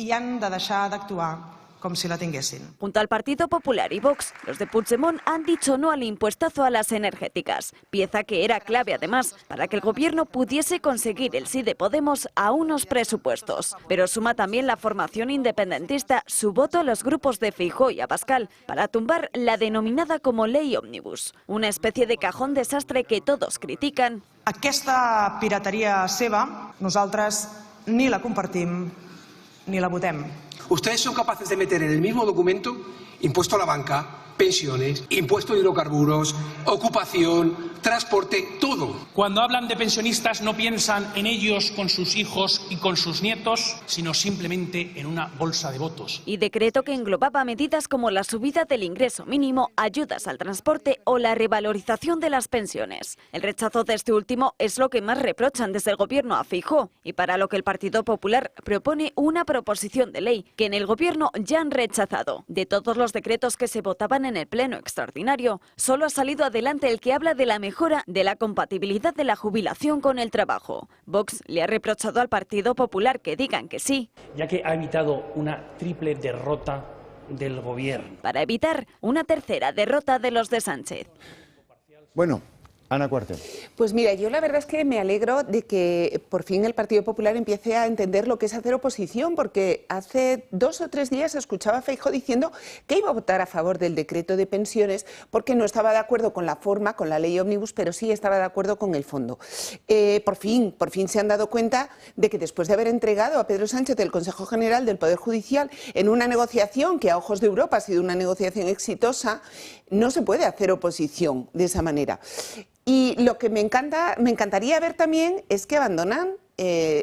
i han de deixar d'actuar com si la tinguessin. Junto al Partido Popular y Vox, los de Puigdemont han dicho no al impuestazo a las energéticas, pieza que era clave además para que el gobierno pudiese conseguir el sí de Podemos a unos presupuestos. Pero suma también la formación independentista su voto a los grupos de Feijóo y Abascal para tumbar la denominada como Ley Òmnibus, una especie de cajón desastre que todos critican. Aquesta pirateria seva, nosaltres ni la compartim ni la votem. Ustedes son capaces de meter en el mismo documento impuesto a la banca, pensiones, impuesto de hidrocarburos, ocupación, transporte, todo. Cuando hablan de pensionistas no piensan en ellos con sus hijos y con sus nietos, sino simplemente en una bolsa de votos. Y decreto que englobaba medidas como la subida del ingreso mínimo, ayudas al transporte o la revalorización de las pensiones. El rechazo de este último es lo que más reprochan desde el gobierno a Feijóo y para lo que el Partido Popular propone una proposición de ley que en el gobierno ya han rechazado. De todos los decretos que se votaban en el pleno extraordinario, solo ha salido adelante el que habla de la mejora de la compatibilidad de la jubilación con el trabajo. Vox le ha reprochado al Partido Popular que digan que sí, Ya que ha evitado una triple derrota del gobierno. para evitar una tercera derrota de los de Sánchez. Bueno, Ana Cuartel. Pues mira, yo la verdad es que me alegro de que por fin el Partido Popular empiece a entender lo que es hacer oposición, porque hace 2 o 3 días escuchaba a Feijóo diciendo que iba a votar a favor del decreto de pensiones porque no estaba de acuerdo con la forma, con la ley ómnibus, pero sí estaba de acuerdo con el fondo. Por fin se han dado cuenta de que después de haber entregado a Pedro Sánchez el Consejo General del Poder Judicial en una negociación que a ojos de Europa ha sido una negociación exitosa, no se puede hacer oposición de esa manera. Y lo que me encantaría ver también es que abandonan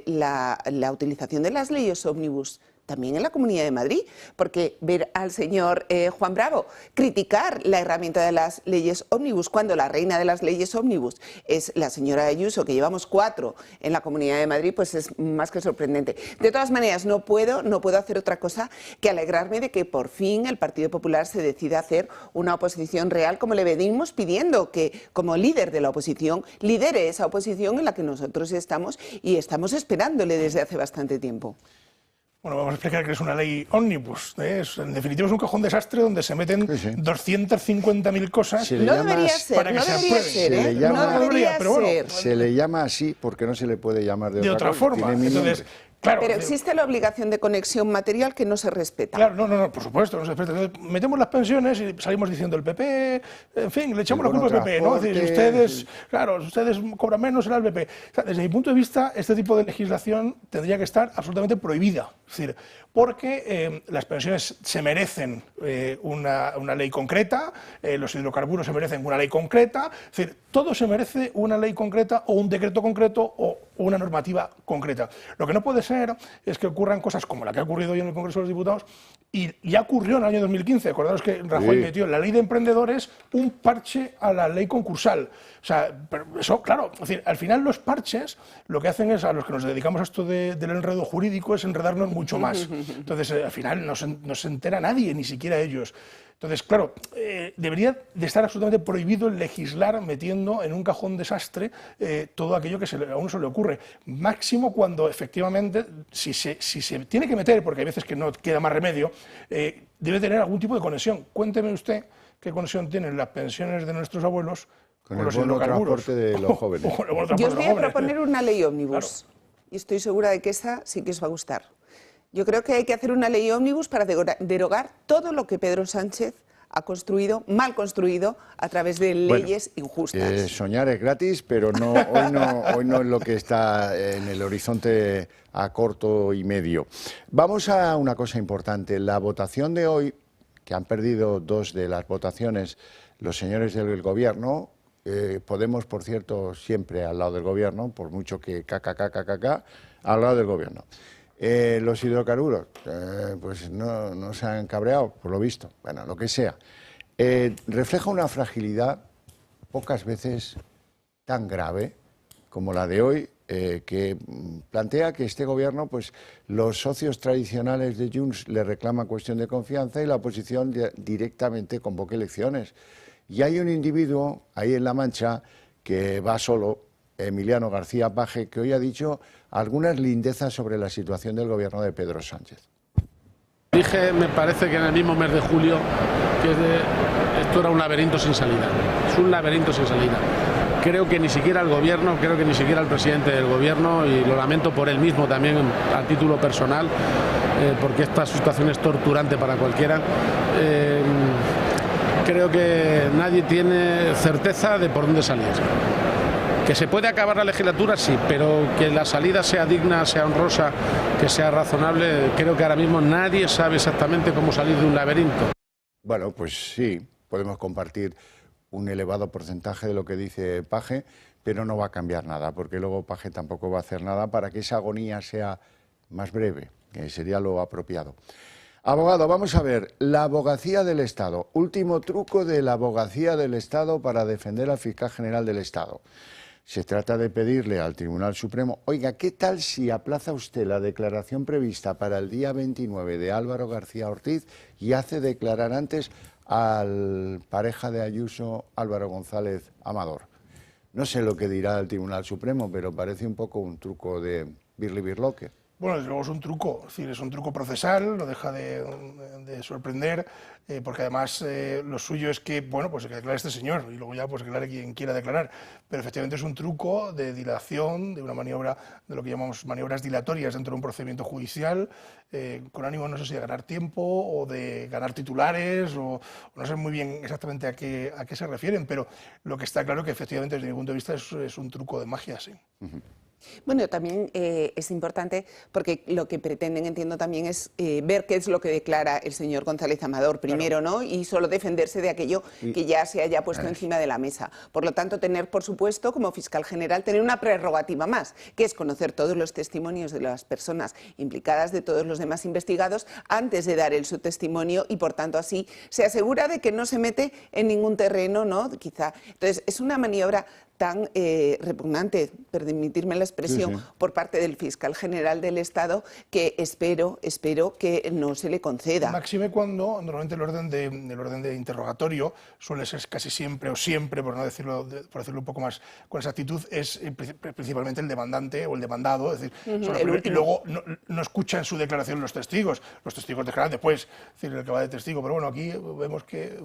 la utilización de las leyes ómnibus también en la Comunidad de Madrid, porque ver al señor Juan Bravo criticar la herramienta de las leyes ómnibus cuando la reina de las leyes ómnibus es la señora Ayuso, que llevamos 4 en la Comunidad de Madrid, pues es más que sorprendente. De todas maneras, no puedo hacer otra cosa que alegrarme de que por fin el Partido Popular se decida a hacer una oposición real, como le venimos pidiendo, que como líder de la oposición lidere esa oposición en la que nosotros estamos y estamos esperándole desde hace bastante tiempo. Bueno, vamos a explicar que es una ley ómnibus. En definitiva, es un cajón desastre donde se meten 250.000 cosas para que se aprueben. Se le llama así porque no se le puede llamar de otra forma. Entonces, claro, pero existe la obligación de conexión material que no se respeta. Claro, no, por supuesto, no se respeta. Entonces, metemos las pensiones y salimos diciendo el PP, en fin, le echamos la culpa al PP, ¿no? Es decir, ustedes cobran menos, será el PP. O sea, desde mi punto de vista, este tipo de legislación tendría que estar absolutamente prohibida. Es decir, porque las pensiones se merecen una ley concreta, los hidrocarburos se merecen una ley concreta, es decir, todo se merece una ley concreta o un decreto concreto o una normativa concreta. Lo que no puede ser es que ocurran cosas como la que ha ocurrido hoy en el Congreso de los Diputados y ya ocurrió en el año 2015. Acordaros que Rajoy metió en la ley de emprendedores un parche a la ley concursal. O sea, pero eso, claro, es decir, al final los parches lo que hacen es, a los que nos dedicamos a esto del enredo jurídico, es enredarnos mucho más. Entonces, al final no se entera nadie, ni siquiera ellos. Entonces, claro, debería de estar absolutamente prohibido el legislar metiendo en un cajón desastre todo aquello que a uno se le ocurre. Máximo cuando efectivamente, si se tiene que meter, porque hay veces que no queda más remedio, debe tener algún tipo de conexión. Cuénteme usted qué conexión tienen las pensiones de nuestros abuelos con los hidrocarburos de los jóvenes. Yo os voy a proponer una ley ómnibus y estoy segura de que esa sí que os va a gustar. Yo creo que hay que hacer una ley ómnibus para derogar todo lo que Pedro Sánchez ha construido, mal construido, a través de leyes injustas. Soñar es gratis, pero hoy no es lo que está en el horizonte a corto y medio. Vamos a una cosa importante. La votación de hoy, que han perdido 2 de las votaciones los señores del Gobierno, Podemos, por cierto, siempre al lado del Gobierno, por mucho que al lado del Gobierno. Los hidrocarburos, pues no se han cabreado, por lo visto, bueno, lo que sea. Refleja una fragilidad pocas veces tan grave como la de hoy, que plantea que este Gobierno, pues los socios tradicionales de Junts le reclaman cuestión de confianza y la oposición directamente convoca elecciones. Y hay un individuo ahí en La Mancha que va solo, Emiliano García Paje, que hoy ha dicho algunas lindezas sobre la situación del Gobierno de Pedro Sánchez. Dije, me parece que en el mismo mes de julio, que esto era un laberinto sin salida. Es un laberinto sin salida. Creo que ni siquiera el gobierno, creo que ni siquiera el presidente del gobierno, y lo lamento por él mismo también a título personal, porque esta situación es torturante para cualquiera. Creo que nadie tiene certeza de por dónde salir. Que se puede acabar la legislatura, sí, pero que la salida sea digna, sea honrosa, que sea razonable, creo que ahora mismo nadie sabe exactamente cómo salir de un laberinto. Bueno, pues sí, podemos compartir un elevado porcentaje de lo que dice Paje, pero no va a cambiar nada, porque luego Paje tampoco va a hacer nada para que esa agonía sea más breve, que sería lo apropiado. Abogado, vamos a ver, la abogacía del Estado, último truco de la abogacía del Estado para defender al fiscal general del Estado. Se trata de pedirle al Tribunal Supremo, oiga, ¿qué tal si aplaza usted la declaración prevista para el día 29 de Álvaro García Ortiz y hace declarar antes al pareja de Ayuso, Álvaro González Amador? No sé lo que dirá el Tribunal Supremo, pero parece un poco un truco de birli-birloque. Bueno, desde luego es un truco, es decir, es un truco procesal, no deja de sorprender, porque además lo suyo es que, bueno, pues que declare este señor y luego ya pues declare quien quiera declarar, pero efectivamente es un truco de dilación, de una maniobra, de lo que llamamos maniobras dilatorias dentro de un procedimiento judicial, con ánimo no sé si de ganar tiempo o de ganar titulares, o no sé muy bien exactamente a qué se refieren, pero lo que está claro es que efectivamente desde mi punto de vista es un truco de magia, sí. Bueno, también es importante porque lo que pretenden, entiendo también, es ver qué es lo que declara el señor González Amador primero, ¿no? Y solo defenderse de aquello que ya se haya puesto encima de la mesa. Por lo tanto, tener, por supuesto, como fiscal general, tener una prerrogativa más, que es conocer todos los testimonios de las personas implicadas, de todos los demás investigados, antes de dar él su testimonio y, por tanto, así se asegura de que no se mete en ningún terreno, ¿no? Quizá. Entonces, es una maniobra tan repugnante, permitirme la expresión, por parte del fiscal general del Estado, que espero que no se le conceda. Máxime cuando normalmente el orden de interrogatorio suele ser casi siempre o siempre, por decirlo un poco más con exactitud, es principalmente el demandante o el demandado, es decir, y luego no escuchan su declaración los testigos declaran después, es decir, el que va de testigo, pero bueno, aquí vemos que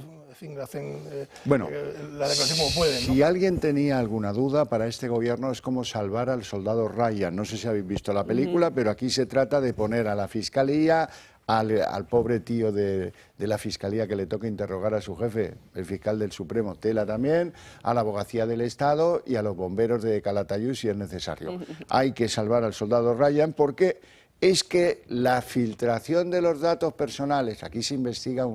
hacen la declaración como pueden, ¿no? Si alguien tenía alguna duda, para este gobierno es como salvar al soldado Ryan. No sé si habéis visto la película, pero aquí se trata de poner a la Fiscalía, al pobre tío de la Fiscalía que le toca interrogar a su jefe, el fiscal del Supremo, Tela también, a la Abogacía del Estado y a los bomberos de Calatayud si es necesario. Hay que salvar al soldado Ryan porque es que la filtración de los datos personales, aquí se investiga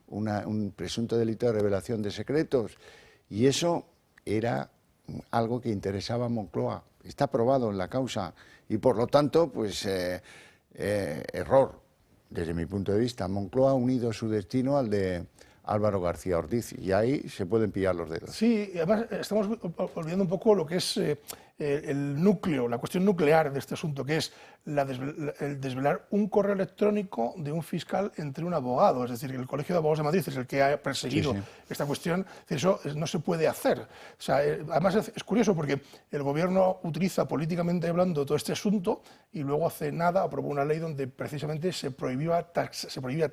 un presunto delito de revelación de secretos y eso era algo que interesaba a Moncloa, está probado en la causa y por lo tanto, pues error, desde mi punto de vista. Moncloa ha unido su destino al de Álvaro García Ortiz y ahí se pueden pillar los dedos. Sí, además estamos olvidando un poco lo que es el núcleo, la cuestión nuclear de este asunto, que es el desvelar un correo electrónico de un fiscal entre un abogado, es decir, el Colegio de Abogados de Madrid es el que ha perseguido esta cuestión, eso no se puede hacer. O sea, además es curioso porque el gobierno utiliza políticamente hablando todo este asunto y luego hace nada, aprobó una ley donde precisamente se prohibía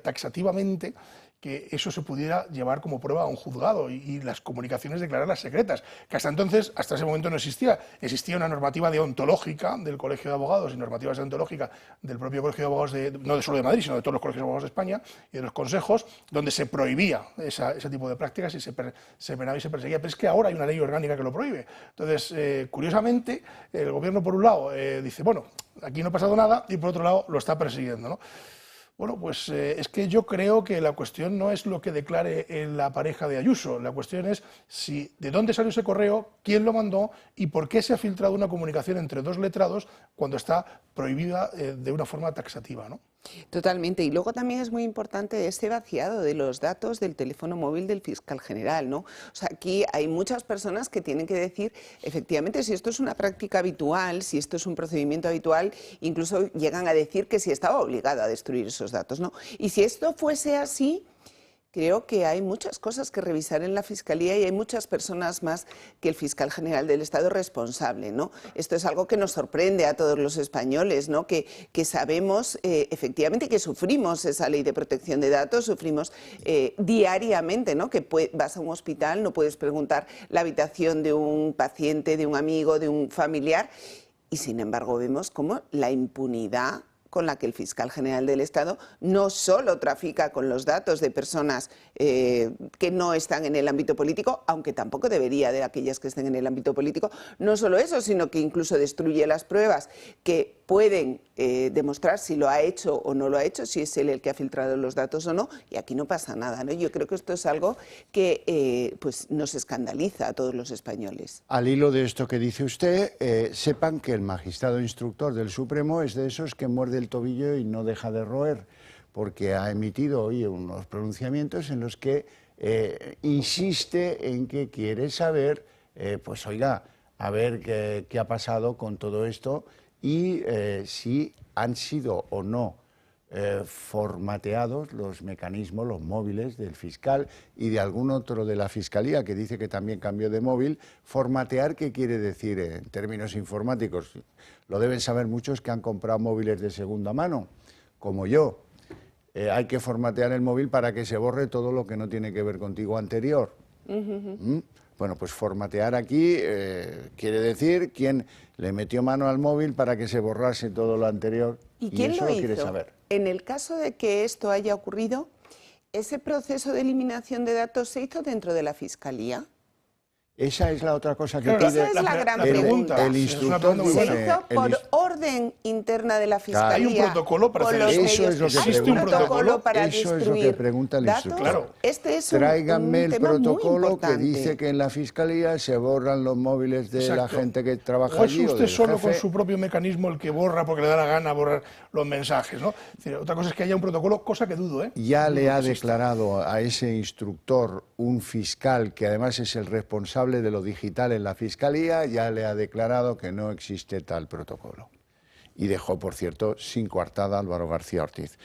taxativamente que eso se pudiera llevar como prueba a un juzgado y las comunicaciones declararlas secretas, que hasta entonces, hasta ese momento no existía. Existía una normativa deontológica del Colegio de Abogados y normativas deontológicas del propio Colegio de Abogados, no solo de Madrid, sino de todos los colegios de abogados de España y de los consejos, donde se prohibía ese tipo de prácticas y se penaba y se perseguía. Pero es que ahora hay una ley orgánica que lo prohíbe. Entonces, curiosamente, el gobierno, por un lado, dice, bueno, aquí no ha pasado nada, y por otro lado, lo está persiguiendo, ¿no? Bueno, pues es que yo creo que la cuestión no es lo que declare la pareja de Ayuso, la cuestión es de dónde salió ese correo, quién lo mandó y por qué se ha filtrado una comunicación entre dos letrados cuando está prohibida de una forma taxativa, ¿no? Totalmente. Y luego también es muy importante ese vaciado de los datos del teléfono móvil del fiscal general, ¿no? O sea, aquí hay muchas personas que tienen que decir, efectivamente, si esto es una práctica habitual, si esto es un procedimiento habitual, incluso llegan a decir que si estaba obligado a destruir esos datos, ¿no? Y si esto fuese así, creo que hay muchas cosas que revisar en la Fiscalía y hay muchas personas más que el fiscal general del Estado responsable, ¿no? Esto es algo que nos sorprende a todos los españoles, ¿no? Que sabemos efectivamente que sufrimos esa ley de protección de datos, sufrimos diariamente, ¿no? Que vas a un hospital, no puedes preguntar la habitación de un paciente, de un amigo, de un familiar, y sin embargo vemos cómo la impunidad con la que el fiscal general del Estado no solo trafica con los datos de personas que no están en el ámbito político, aunque tampoco debería de aquellas que estén en el ámbito político, no solo eso, sino que incluso destruye las pruebas que pueden demostrar si lo ha hecho o no lo ha hecho, si es él el que ha filtrado los datos o no, y aquí no pasa nada, ¿no? Yo creo que esto es algo que pues nos escandaliza a todos los españoles. Al hilo de esto que dice usted, sepan que el magistrado instructor del Supremo es de esos que muerde el tobillo y no deja de roer, porque ha emitido hoy unos pronunciamientos en los que insiste en que quiere saber, pues oiga, a ver qué ha pasado con todo esto y si han sido o no formateados los mecanismos, los móviles del fiscal y de algún otro de la Fiscalía que dice que también cambió de móvil. Formatear, ¿qué quiere decir en términos informáticos? Lo deben saber muchos que han comprado móviles de segunda mano, como yo. Hay que formatear el móvil para que se borre todo lo que no tiene que ver contigo anterior. Bueno, pues formatear aquí quiere decir quién le metió mano al móvil para que se borrase todo lo anterior. ¿Y quién eso lo hizo? quiere saber. En el caso de que esto haya ocurrido, ¿ese proceso de eliminación de datos se hizo dentro de la Fiscalía? Esa es la otra cosa que Esa pide es la gran pregunta. el instructor. Se hizo por orden interna de la Fiscalía. Hay un protocolo para hacer eso. Es lo que ¿Hay un protocolo para eso es lo que pregunta el instructor. Claro. Este es Tráiganme el tema protocolo que muy dice que en la Fiscalía se borran los móviles de la gente que trabaja o es allí. usted o solo jefe. con su propio mecanismo el que borra porque le da la gana borrar los mensajes, ¿no? Es decir, otra cosa es que haya un protocolo, cosa que dudo, ¿eh? Ya le ha declarado a ese instructor un fiscal que además es el responsable de lo digital en la Fiscalía, ya le ha declarado que no existe tal protocolo. Y dejó, por cierto, sin coartada a Álvaro García Ortiz.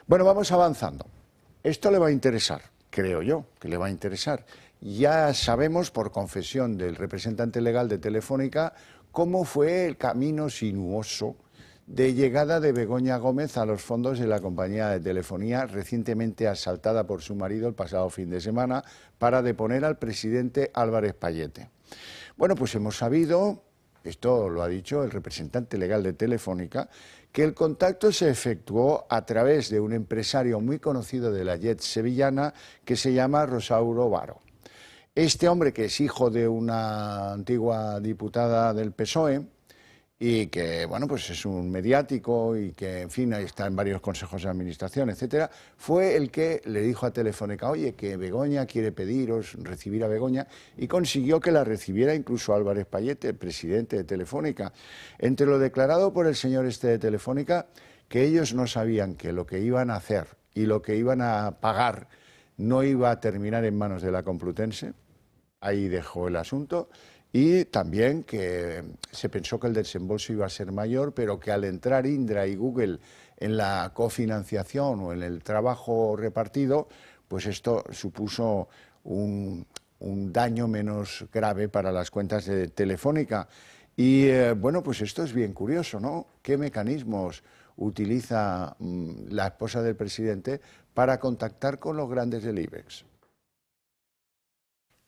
Bueno, vamos avanzando. Esto le va a interesar, creo yo, que le va a interesar. Ya sabemos, por confesión del representante legal de Telefónica, cómo fue el camino sinuoso de llegada de Begoña Gómez a los fondos de la compañía de telefonía, recientemente asaltada por su marido el pasado fin de semana para deponer al presidente Álvarez Payete. Bueno, pues hemos sabido, esto lo ha dicho el representante legal de Telefónica, que el contacto se efectuó a través de un empresario muy conocido de la JET sevillana que se llama Rosauro Varo. Este hombre, que es hijo de una antigua diputada del PSOE, y que, bueno, pues es un mediático y que, en fin, está en varios consejos de administración, etcétera, fue el que le dijo a Telefónica, oye, que Begoña quiere pediros recibir a Begoña, y consiguió que la recibiera incluso Álvarez Payete, el presidente de Telefónica. Entre lo declarado por el señor este de Telefónica, que ellos no sabían que lo que iban a hacer y lo que iban a pagar no iba a terminar en manos de la Complutense, ahí dejó el asunto. Y también que se pensó que el desembolso iba a ser mayor, pero que al entrar Indra y Google en la cofinanciación o en el trabajo repartido, pues esto supuso un daño menos grave para las cuentas de Telefónica. Y bueno, pues esto es bien curioso, ¿no? ¿Qué mecanismos utiliza la esposa del presidente para contactar con los grandes del IBEX?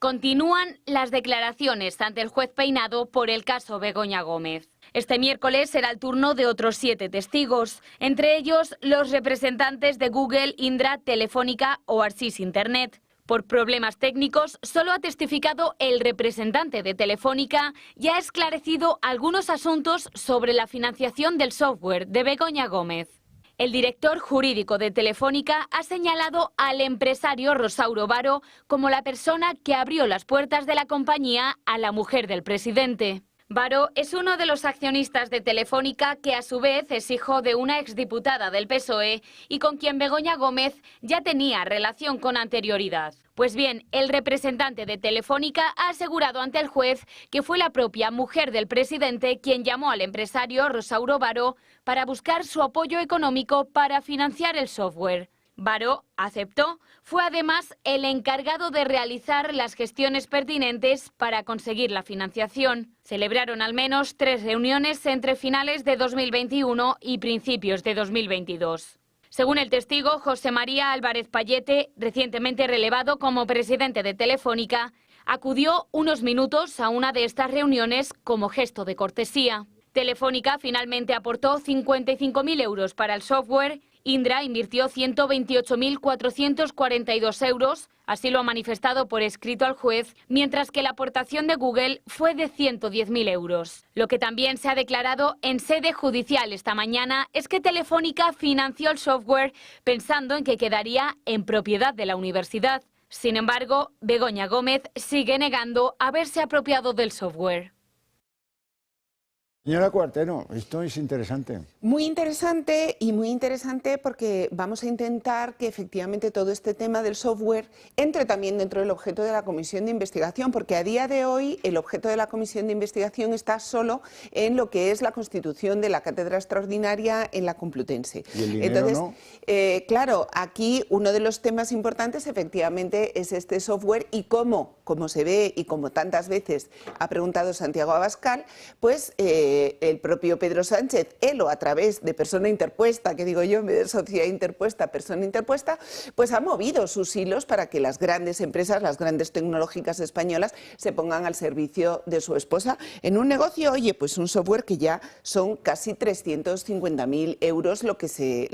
Continúan las declaraciones ante el juez Peinado por el caso Begoña Gómez. Este miércoles será el turno de otros 7 testigos, entre ellos los representantes de Google, Indra, Telefónica o Arcis Internet. Por problemas técnicos, solo ha testificado el representante de Telefónica y ha esclarecido algunos asuntos sobre la financiación del software de Begoña Gómez. El director jurídico de Telefónica ha señalado al empresario Rosauro Varo como la persona que abrió las puertas de la compañía a la mujer del presidente. Varo es uno de los accionistas de Telefónica que a su vez es hijo de una exdiputada del PSOE y con quien Begoña Gómez ya tenía relación con anterioridad. Pues bien, el representante de Telefónica ha asegurado ante el juez que fue la propia mujer del presidente quien llamó al empresario Rosauro Varo para buscar su apoyo económico para financiar el software. Baró aceptó. Fue además el encargado de realizar las gestiones pertinentes para conseguir la financiación. Celebraron al menos 3 reuniones entre finales de 2021 y principios de 2022. Según el testigo José María Álvarez Payete, recientemente relevado como presidente de Telefónica, acudió unos minutos a una de estas reuniones como gesto de cortesía. Telefónica finalmente aportó 55.000 euros para el software. Indra invirtió 128.442 euros, así lo ha manifestado por escrito al juez, mientras que la aportación de Google fue de 110.000 euros. Lo que también se ha declarado en sede judicial esta mañana es que Telefónica financió el software pensando en que quedaría en propiedad de la universidad. Sin embargo, Begoña Gómez sigue negando haberse apropiado del software. Señora Cuartero, esto es interesante. Muy interesante porque vamos a intentar que efectivamente todo este tema del software entre también dentro del objeto de la comisión de investigación, porque a día de hoy el objeto de la comisión de investigación está solo en lo que es la constitución de la cátedra extraordinaria en la Complutense. ¿Y el dinero? Entonces, ¿no? Claro, aquí uno de los temas importantes efectivamente es este software y como se ve y como tantas veces ha preguntado Santiago Abascal, pues el propio Pedro Sánchez, él o a través de persona interpuesta, que digo yo, en vez de sociedad interpuesta, persona interpuesta, pues ha movido sus hilos para que las grandes empresas, las grandes tecnológicas españolas se pongan al servicio de su esposa en un negocio, oye, pues un software que ya son casi 350.000 euros lo que se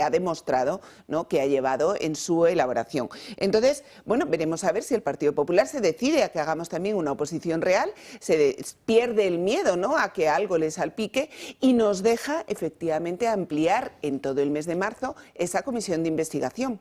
ha demostrado, ¿no?, que ha llevado en su elaboración. Entonces, bueno, veremos a ver si el Partido Popular se decide a que hagamos también una oposición real, se pierde el miedo, ¿no?, a que algo le salpique y nos deja efectivamente ampliar en todo el mes de marzo esa comisión de investigación.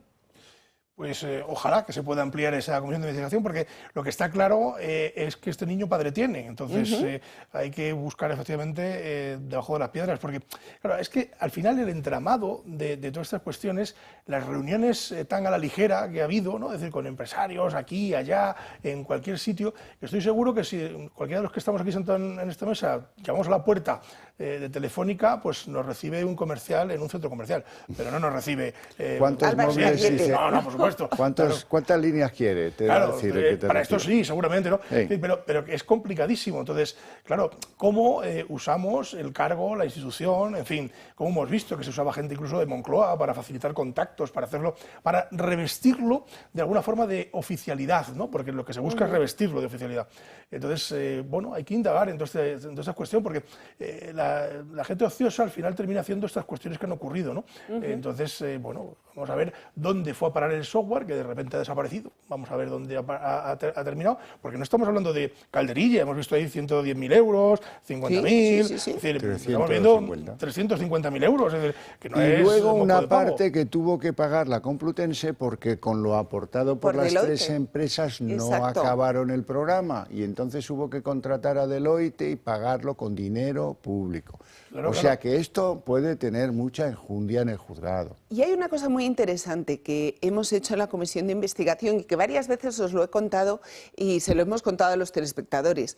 Pues ojalá que se pueda ampliar esa comisión de investigación, porque lo que está claro es que este niño padre tiene. Entonces hay que buscar efectivamente debajo de las piedras, porque claro, es que al final el entramado de todas estas cuestiones, las reuniones tan a la ligera que ha habido, ¿no?, es decir, con empresarios aquí, allá, en cualquier sitio, estoy seguro que si cualquiera de los que estamos aquí sentados en esta mesa llamamos a la puerta de Telefónica, pues nos recibe un comercial en un centro comercial, pero no nos recibe... ¿Cuántos móviles dice? No, por supuesto. ¿Cuántas líneas quiere? Claro, para esto sí, seguramente, ¿no? Sí. Pero es complicadísimo. Entonces, claro, ¿cómo usamos el cargo, la institución, en fin, cómo hemos visto que se usaba gente incluso de Moncloa para facilitar contactos, para hacerlo, para revestirlo de alguna forma de oficialidad, ¿no? Porque lo que se busca es revestirlo de oficialidad. Entonces, bueno, hay que indagar en toda esta cuestión, porque la gente ociosa al final termina haciendo estas cuestiones que han ocurrido, ¿no? Entonces, bueno, vamos a ver dónde fue a parar el software, que de repente ha desaparecido. Vamos a ver dónde ha terminado, porque no estamos hablando de calderilla, hemos visto ahí 110.000 euros, 50.000, sí. Es decir, estamos viendo 350.000 euros. Es decir, que no y luego una parte que tuvo que pagar la Complutense porque con lo aportado por las tres empresas no acabaron el programa y entonces hubo que contratar a Deloitte y pagarlo con dinero público. Claro, o sea que esto puede tener mucha enjundia en el juzgado. Y hay una cosa muy interesante que hemos hecho en la comisión de investigación y que varias veces os lo he contado y se lo hemos contado a los telespectadores.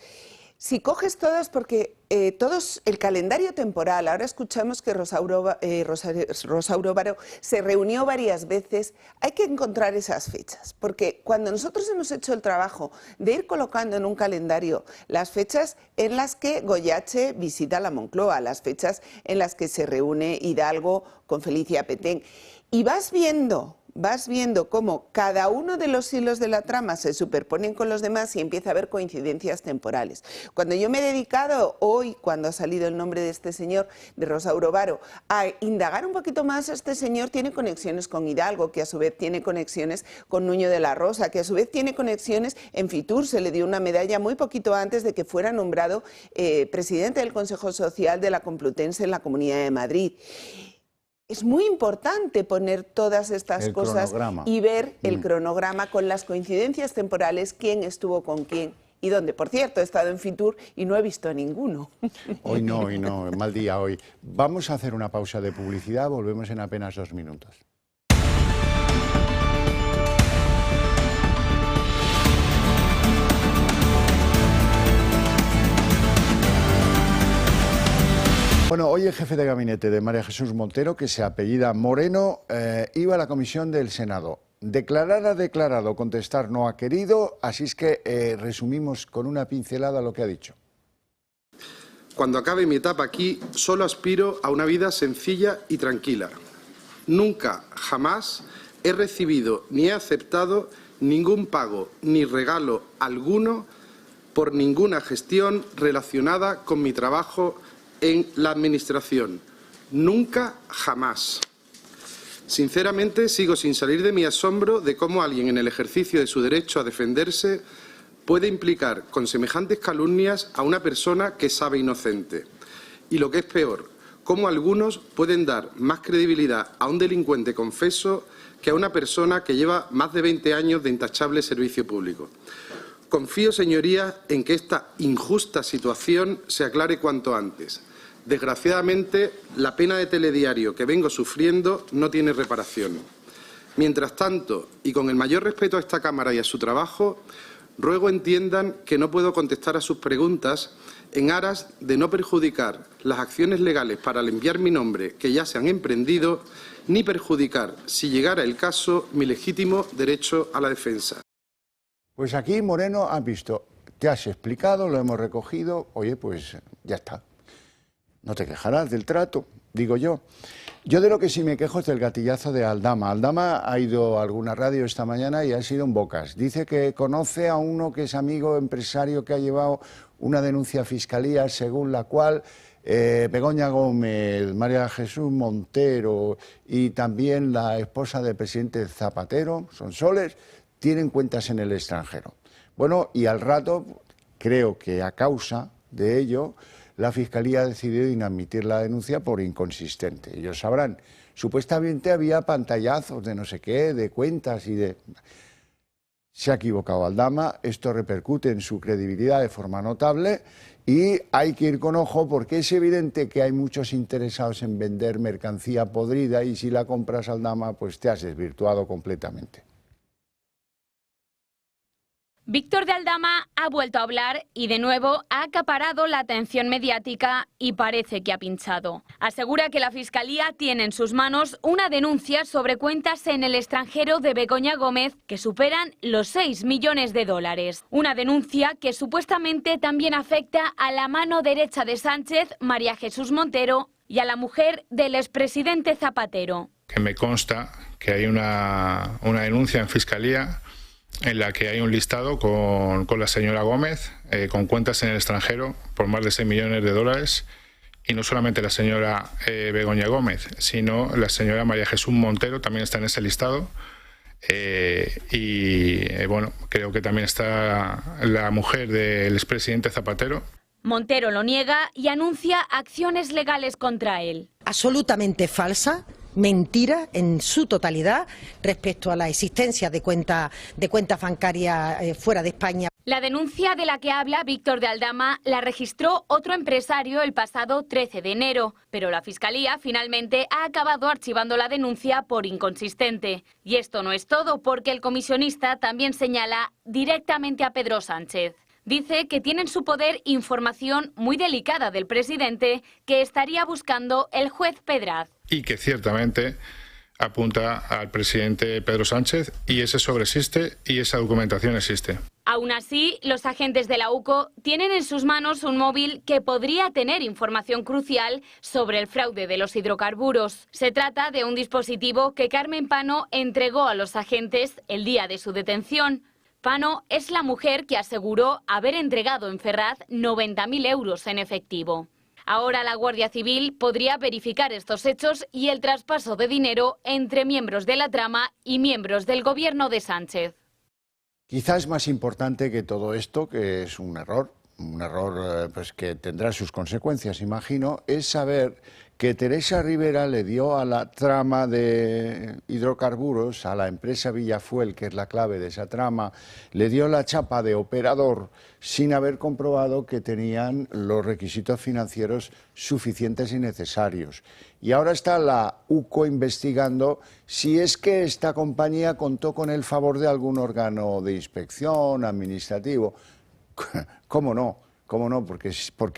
Si coges todas, porque todos, el calendario temporal, ahora escuchamos que Rosauro Baró se reunió varias veces, hay que encontrar esas fechas, porque cuando nosotros hemos hecho el trabajo de ir colocando en un calendario las fechas en las que Goyache visita la Moncloa, las fechas en las que se reúne Hidalgo con Felicia Petén, y vas viendo cómo cada uno de los hilos de la trama se superponen con los demás y empieza a haber coincidencias temporales. Cuando yo me he dedicado hoy, cuando ha salido el nombre de este señor, de Rosauro Baró, a indagar un poquito más, este señor tiene conexiones con Hidalgo, que a su vez tiene conexiones con Nuño de la Rosa, que a su vez tiene conexiones en Fitur. Se le dio una medalla muy poquito antes de que fuera nombrado presidente del Consejo Social de la Complutense en la Comunidad de Madrid. Es muy importante poner todas estas cosas y ver el cronograma con las coincidencias temporales, quién estuvo con quién y dónde. Por cierto, he estado en Fitur y no he visto a ninguno. Hoy no, mal día hoy. Vamos a hacer una pausa de publicidad, volvemos en apenas 2 minutos. Bueno, hoy el jefe de gabinete de María Jesús Montero, que se apellida Moreno, iba a la comisión del Senado. Declarar ha declarado, contestar no ha querido, así es que resumimos con una pincelada lo que ha dicho. Cuando acabe mi etapa aquí, solo aspiro a una vida sencilla y tranquila. Nunca, jamás, he recibido ni he aceptado ningún pago ni regalo alguno por ninguna gestión relacionada con mi trabajo en la Administración. Nunca, jamás. Sinceramente, sigo sin salir de mi asombro de cómo alguien en el ejercicio de su derecho a defenderse puede implicar con semejantes calumnias a una persona que sabe inocente. Y lo que es peor, cómo algunos pueden dar más credibilidad a un delincuente confeso que a una persona que lleva más de 20 años de intachable servicio público. Confío, señorías, en que esta injusta situación se aclare cuanto antes. Desgraciadamente, la pena de telediario que vengo sufriendo no tiene reparación. Mientras tanto, y con el mayor respeto a esta Cámara y a su trabajo, ruego entiendan que no puedo contestar a sus preguntas en aras de no perjudicar las acciones legales para limpiar mi nombre que ya se han emprendido, ni perjudicar, si llegara el caso, mi legítimo derecho a la defensa. Pues aquí, Moreno, has visto, te has explicado, lo hemos recogido, oye, pues ya está. No te quejarás del trato, digo yo. Yo de lo que sí me quejo es del gatillazo de Aldama. Aldama ha ido a alguna radio esta mañana y ha sido en bocas. Dice que conoce a uno que es amigo empresario que ha llevado una denuncia a Fiscalía según la cual Begoña Gómez, María Jesús Montero y también la esposa del presidente Zapatero, Sonsoles, tienen cuentas en el extranjero. Bueno, y al rato, creo que a causa de ello, la Fiscalía ha decidido inadmitir la denuncia por inconsistente. Ellos sabrán, supuestamente había pantallazos de no sé qué, de cuentas y de... Se ha equivocado Aldama, esto repercute en su credibilidad de forma notable y hay que ir con ojo porque es evidente que hay muchos interesados en vender mercancía podrida y si la compras Aldama, pues te has desvirtuado completamente. Víctor de Aldama ha vuelto a hablar y de nuevo ha acaparado la atención mediática y parece que ha pinchado. Asegura que la Fiscalía tiene en sus manos una denuncia sobre cuentas en el extranjero de Begoña Gómez que superan los 6 millones de dólares. Una denuncia que supuestamente también afecta a la mano derecha de Sánchez, María Jesús Montero, y a la mujer del expresidente Zapatero. Que me consta que hay una denuncia en Fiscalía en la que hay un listado con la señora Gómez, con cuentas en el extranjero por más de 6 millones de dólares, y no solamente la señora Begoña Gómez, sino la señora María Jesús Montero también está en ese listado, bueno, creo que también está la mujer del expresidente Zapatero. Montero lo niega y anuncia acciones legales contra él. Absolutamente falsa. Mentira en su totalidad respecto a la existencia de cuentas bancarias fuera de España. La denuncia de la que habla Víctor de Aldama la registró otro empresario el pasado 13 de enero, pero la Fiscalía finalmente ha acabado archivando la denuncia por inconsistente. Y esto no es todo, porque el comisionista también señala directamente a Pedro Sánchez. Dice que tiene en su poder información muy delicada del presidente que estaría buscando el juez Pedraz. Y que ciertamente apunta al presidente Pedro Sánchez y ese sobreexiste y esa documentación existe. Aún así, los agentes de la UCO tienen en sus manos un móvil que podría tener información crucial sobre el fraude de los hidrocarburos. Se trata de un dispositivo que Carmen Pano entregó a los agentes el día de su detención. Pano es la mujer que aseguró haber entregado en Ferraz 90.000 euros en efectivo. Ahora la Guardia Civil podría verificar estos hechos y el traspaso de dinero entre miembros de la trama y miembros del gobierno de Sánchez. Quizás más importante que todo esto, que es un error pues, que tendrá sus consecuencias, imagino, es saber que Teresa Rivera le dio a la trama de hidrocarburos, a la empresa Villafuel, que es la clave de esa trama, le dio la chapa de operador sin haber comprobado que tenían los requisitos financieros suficientes y necesarios. Y ahora está la UCO investigando si es que esta compañía contó con el favor de algún órgano de inspección administrativo. ¿Cómo no? ¿Cómo no? Porque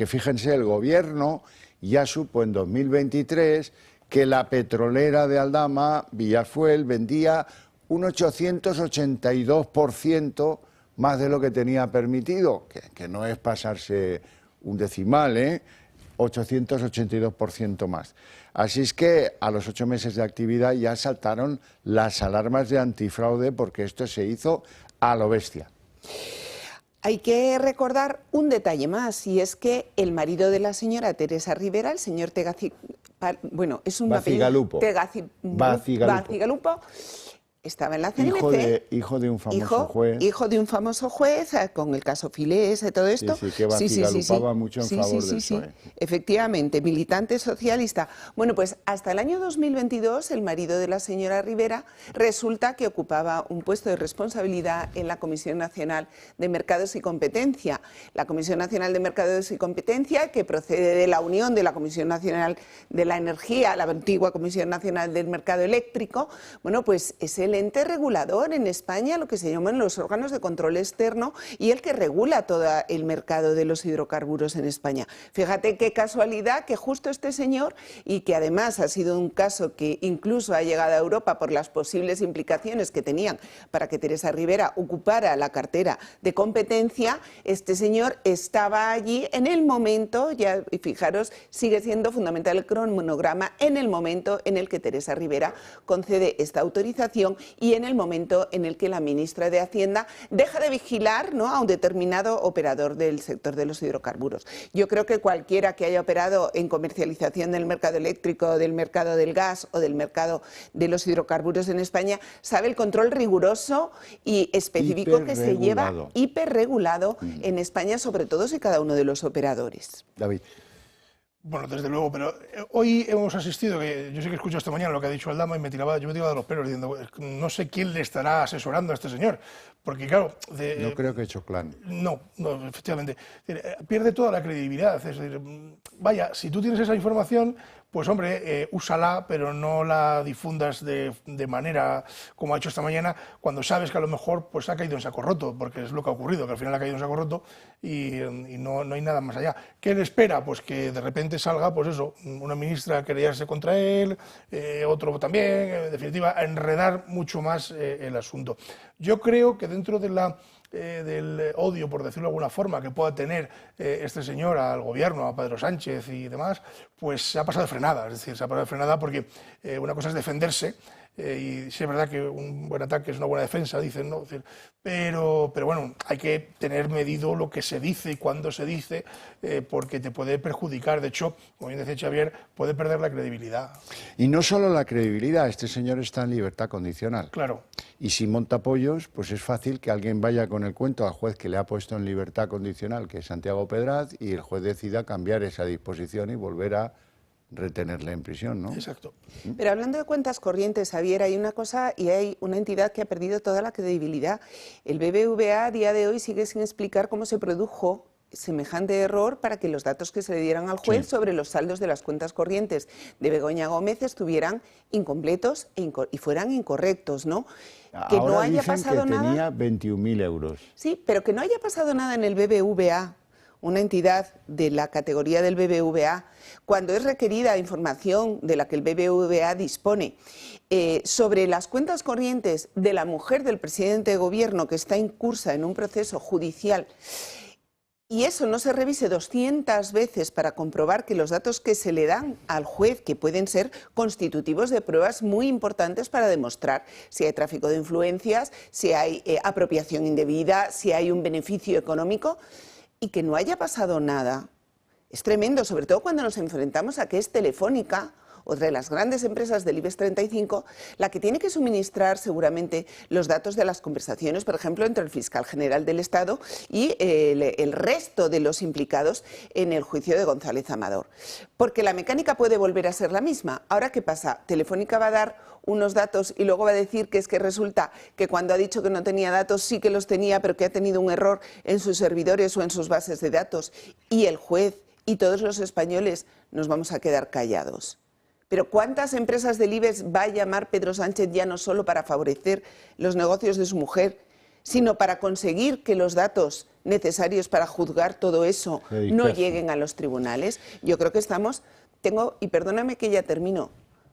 fíjense, el gobierno ya supo en 2023 que la petrolera de Aldama, Villafuel, vendía un 882% más de lo que tenía permitido, que no es pasarse un decimal, 882% más. Así es que a los 8 meses de actividad ya saltaron las alarmas de antifraude porque esto se hizo a lo bestia. Hay que recordar un detalle más, y es que el marido de la señora Teresa Rivera, el señor Bacigalupo, estaba en la CNMC. Hijo de un famoso juez. Hijo de un famoso juez, con el caso Filés y todo esto. Sí, que Bacigalupaba mucho en favor del PSOE. Efectivamente, militante socialista. Bueno, pues hasta el año 2022 el marido de la señora Rivera resulta que ocupaba un puesto de responsabilidad en la Comisión Nacional de Mercados y Competencia. La Comisión Nacional de Mercados y Competencia, que procede de la unión de la Comisión Nacional de la Energía, la antigua Comisión Nacional del Mercado Eléctrico, bueno, pues es el ente regulador en España, lo que se llaman los órganos de control externo, y el que regula todo el mercado de los hidrocarburos en España. Fíjate qué casualidad que justo este señor, y que además ha sido un caso que incluso ha llegado a Europa por las posibles implicaciones que tenían para que Teresa Rivera ocupara la cartera de competencia, este señor estaba allí en el momento, ya fijaros, sigue siendo fundamental el cronograma, en el momento en el que Teresa Rivera concede esta autorización y en el momento en el que la ministra de Hacienda deja de vigilar, ¿no?, a un determinado operador del sector de los hidrocarburos. Yo creo que cualquiera que haya operado en comercialización del mercado eléctrico, del mercado del gas o del mercado de los hidrocarburos en España sabe el control riguroso y específico que se lleva, hiperregulado en España, sobre todos y cada uno de los operadores. David. Bueno, desde luego, pero hoy hemos asistido, que yo sé que escucho esta mañana lo que ha dicho Aldama y yo me tiraba de los pelos diciendo, no sé quién le estará asesorando a este señor, porque claro... no creo que Choclán. No, efectivamente. Pierde toda la credibilidad. Es decir, vaya, si tú tienes esa información, pues hombre, úsala, pero no la difundas de manera como ha hecho esta mañana, cuando sabes que a lo mejor pues ha caído en saco roto, porque es lo que ha ocurrido, que al final ha caído en saco roto y no hay nada más allá. ¿Qué le espera? Pues que de repente salga, pues eso, una ministra querellarse contra él, otro también, en definitiva, a enredar mucho más el asunto. Yo creo que dentro de del odio, por decirlo de alguna forma, que pueda tener este señor al gobierno, a Pedro Sánchez y demás, pues se ha pasado de frenada. Es decir, se ha pasado de frenada porque una cosa es defenderse, y sí es verdad que un buen ataque es una buena defensa, dicen, ¿no? Es decir, pero bueno, hay que tener medido lo que se dice y cuándo se dice, porque te puede perjudicar. De hecho, como bien dice Xavier, puede perder la credibilidad. Y no solo la credibilidad, este señor está en libertad condicional. Claro. Y si monta pollos, pues es fácil que alguien vaya con el cuento al juez que le ha puesto en libertad condicional, que es Santiago Pedraz, y el juez decida cambiar esa disposición y volver a retenerle en prisión, ¿no? Exacto. Pero hablando de cuentas corrientes, Javier, hay una cosa y hay una entidad que ha perdido toda la credibilidad. El BBVA a día de hoy sigue sin explicar cómo se produjo semejante error para que los datos que se le dieran al juez sobre los saldos de las cuentas corrientes de Begoña Gómez estuvieran incompletos y fueran incorrectos, ¿no? Que ahora no haya dicen pasado que nada. tenía 21.000 euros. Sí, pero que no haya pasado nada en el BBVA, una entidad de la categoría del BBVA, cuando es requerida información de la que el BBVA dispone sobre las cuentas corrientes de la mujer del presidente de gobierno que está incursa en un proceso judicial, y eso no se revise 200 veces para comprobar que los datos que se le dan al juez, que pueden ser constitutivos de pruebas muy importantes para demostrar si hay tráfico de influencias, si hay apropiación indebida, si hay un beneficio económico, y que no haya pasado nada, es tremendo, sobre todo cuando nos enfrentamos a que es Telefónica, otra de las grandes empresas del IBEX 35, la que tiene que suministrar seguramente los datos de las conversaciones, por ejemplo, entre el fiscal general del Estado y el resto de los implicados en el juicio de González Amador. Porque la mecánica puede volver a ser la misma. Ahora, ¿qué pasa? Telefónica va a dar unos datos y luego va a decir que es que resulta que cuando ha dicho que no tenía datos sí que los tenía, pero que ha tenido un error en sus servidores o en sus bases de datos, y el juez y todos los españoles nos vamos a quedar callados. Pero ¿cuántas empresas del IBEX va a llamar Pedro Sánchez ya no solo para favorecer los negocios de su mujer, sino para conseguir que los datos necesarios para juzgar todo eso no lleguen a los tribunales. Yo creo que y perdóname que ya termino,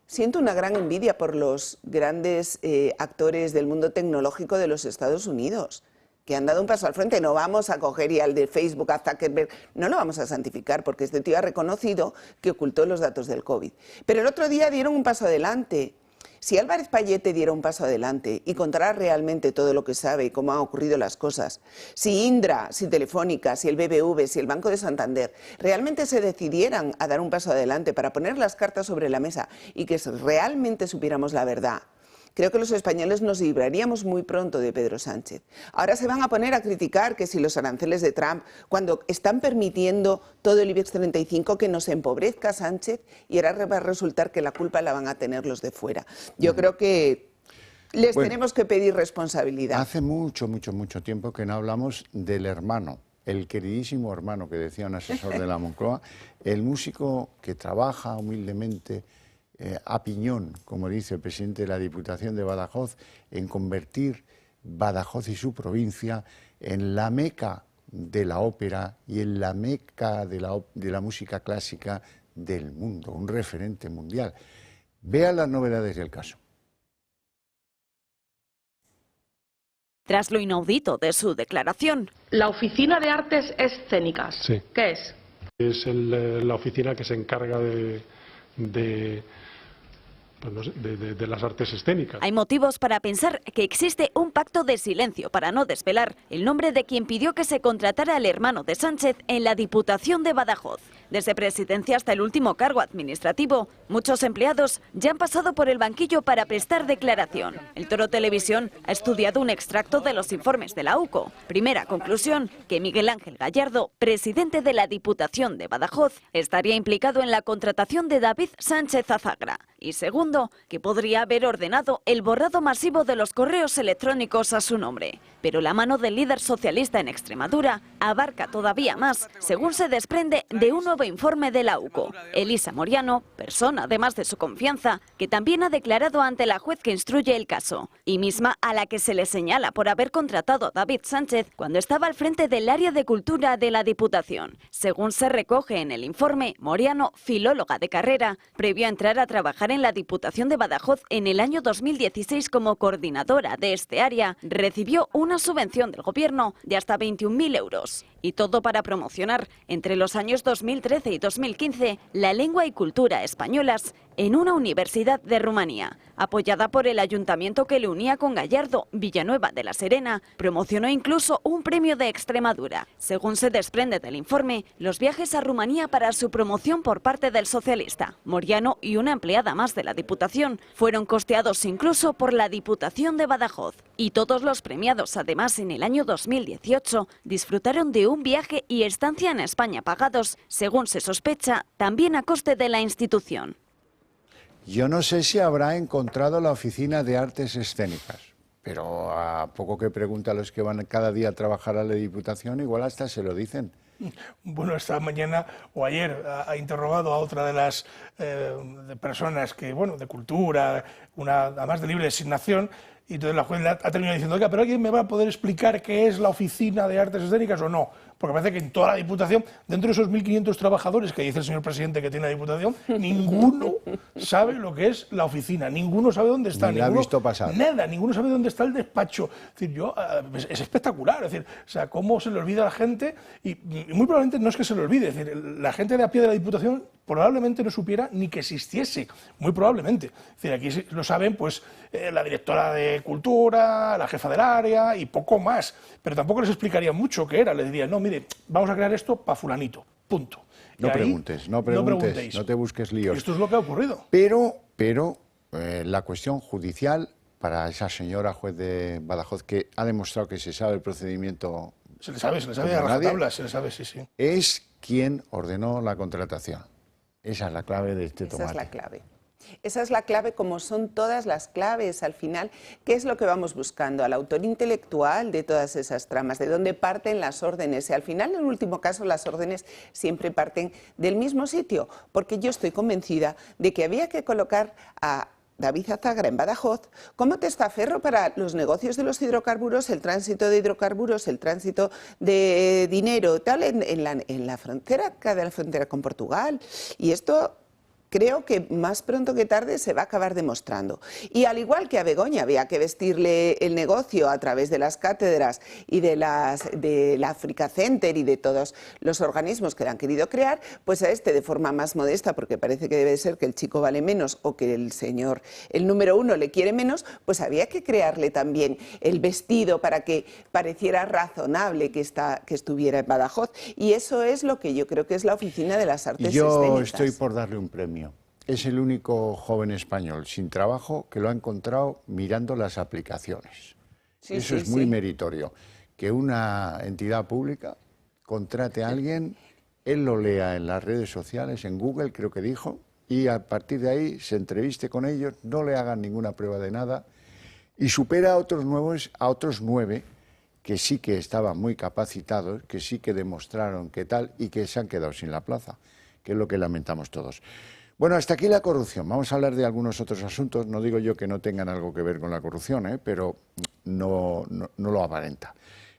siento una gran envidia por los grandes actores del mundo tecnológico de los Estados Unidos, que han dado un paso al frente. No vamos a coger y al de Facebook, a Zuckerberg, no lo vamos a santificar, porque este tío ha reconocido que ocultó los datos del COVID. Pero el otro día dieron un paso adelante. Si Álvarez Pallete diera un paso adelante y contara realmente todo lo que sabe y cómo han ocurrido las cosas, si Indra, si Telefónica, si el BBV, si el Banco de Santander realmente se decidieran a dar un paso adelante para poner las cartas sobre la mesa y que realmente supiéramos la verdad, creo que los españoles nos libraríamos muy pronto de Pedro Sánchez. Ahora se van a poner a criticar que si los aranceles de Trump, cuando están permitiendo todo el IBEX 35 que nos empobrezca Sánchez, y ahora va a resultar que la culpa la van a tener los de fuera. Yo creo que les tenemos que pedir responsabilidad. Hace mucho tiempo que no hablamos del hermano, el queridísimo hermano que decía un asesor de la Moncloa, el músico que trabaja humildemente a piñón, como dice el presidente de la Diputación de Badajoz, en convertir Badajoz y su provincia en la meca de la ópera y en la meca de la música clásica del mundo, un referente mundial. Vea las novedades del caso. Tras lo inaudito de su declaración. La Oficina de Artes Escénicas. Sí. ¿Qué es? Es la oficina que se encarga de las artes escénicas. Hay motivos para pensar que existe un pacto de silencio para no desvelar el nombre de quien pidió que se contratara al hermano de Sánchez en la Diputación de Badajoz. Desde presidencia hasta el último cargo administrativo, muchos empleados ya han pasado por el banquillo para prestar declaración. El Toro Televisión ha estudiado un extracto de los informes de la UCO. Primera conclusión, que Miguel Ángel Gallardo, presidente de la Diputación de Badajoz, estaría implicado en la contratación de David Sánchez Azagra. Y segundo, que podría haber ordenado el borrado masivo de los correos electrónicos a su nombre. Pero la mano del líder socialista en Extremadura abarca todavía más, según se desprende de un nuevo informe de la UCO. Elisa Moriano, persona además de su confianza, que también ha declarado ante la juez que instruye el caso, y misma a la que se le señala por haber contratado a David Sánchez cuando estaba al frente del área de cultura de la Diputación. Según se recoge en el informe, Moriano, filóloga de carrera, previo a entrar a trabajar en la Diputación de Badajoz en el año 2016 como coordinadora de este área, recibió una subvención del gobierno de hasta 21.000 euros. Y todo para promocionar, entre los años 2013 y 2015, la lengua y cultura españolas en una universidad de Rumanía. Apoyada por el ayuntamiento que le unía con Gallardo, Villanueva de la Serena promocionó incluso un premio de Extremadura. Según se desprende del informe, los viajes a Rumanía para su promoción por parte del socialista, Moriano y una empleada más de la Diputación fueron costeados incluso por la Diputación de Badajoz. Y todos los premiados, además, en el año 2018, disfrutaron de un viaje y estancia en España pagados, según se sospecha, también a coste de la institución. Yo no sé si habrá encontrado la Oficina de Artes Escénicas, pero a poco que pregunta a los que van cada día a trabajar a la Diputación, igual hasta se lo dicen. Bueno, esta mañana o ayer ha interrogado a otra de las personas que, bueno, de cultura, además de libre designación, y entonces la juez ha terminado diciendo, oiga, pero ¿alguien me va a poder explicar qué es la Oficina de Artes Escénicas o no? Porque parece que en toda la Diputación, dentro de esos 1.500 trabajadores que dice el señor presidente que tiene la Diputación, ninguno sabe lo que es la oficina, ninguno sabe dónde está. Ni la ha visto pasar. Nada, ninguno sabe dónde está el despacho. Es decir, es espectacular, es decir, o sea, cómo se le olvida a la gente, y muy probablemente no es que se le olvide, es decir, la gente de a pie de la Diputación probablemente no supiera ni que existiese, muy probablemente. Es decir, aquí lo saben pues la directora de Cultura, la jefa del área y poco más, pero tampoco les explicaría mucho qué era, les diría, no, mire, vamos a crear esto para fulanito, punto. No preguntes, no te busques líos. Esto es lo que ha ocurrido. Pero la cuestión judicial para esa señora juez de Badajoz que ha demostrado que se sabe el procedimiento. Se le sabe a rajatabla, se le sabe, sí. Es quien ordenó la contratación. Esa es la clave de este tomate. Esa es la clave. Esa es la clave, como son todas las claves al final. ¿Qué es lo que vamos buscando? Al autor intelectual de todas esas tramas, de dónde parten las órdenes. Y al final, en el último caso, las órdenes siempre parten del mismo sitio, porque yo estoy convencida de que había que colocar a David Azagra en Badajoz, como testaferro para los negocios de los hidrocarburos, el tránsito de hidrocarburos, el tránsito de dinero, tal, en la frontera, cada la frontera con Portugal. Y esto creo que más pronto que tarde se va a acabar demostrando. Y al igual que a Begoña había que vestirle el negocio a través de las cátedras y de la Africa Center y de todos los organismos que le han querido crear, pues a este de forma más modesta, porque parece que debe ser que el chico vale menos o que el señor, el número uno, le quiere menos, pues había que crearle también el vestido para que pareciera razonable que estuviera en Badajoz. Y eso es lo que yo creo que es la Oficina de las Artes Escénicas. Yo estoy por darle un premio. Es el único joven español sin trabajo que lo ha encontrado mirando las aplicaciones. Eso es muy meritorio. Que una entidad pública contrate a alguien, él lo lea en las redes sociales, en Google creo que dijo, y a partir de ahí se entreviste con ellos, no le hagan ninguna prueba de nada y supera a otros 9 que sí que estaban muy capacitados, que sí que demostraron que tal y que se han quedado sin la plaza, que es lo que lamentamos todos. Bueno, hasta aquí la corrupción. Vamos a hablar de algunos otros asuntos. No digo yo que no tengan algo que ver con la corrupción, pero no lo aparenta.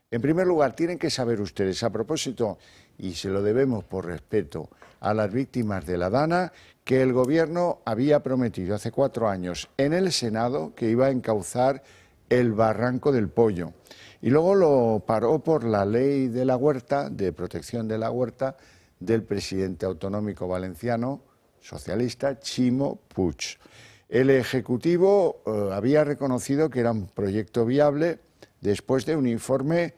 En primer lugar, tienen que saber ustedes, a propósito, y se lo debemos por respeto a las víctimas de la Dana, que el Gobierno había prometido hace 4 años en el Senado que iba a encauzar el Barranco del Pollo. Y luego lo paró por la ley de la huerta, de protección de la huerta, del presidente autonómico valenciano, socialista, Ximo Puig. El Ejecutivo había reconocido que era un proyecto viable después de un informe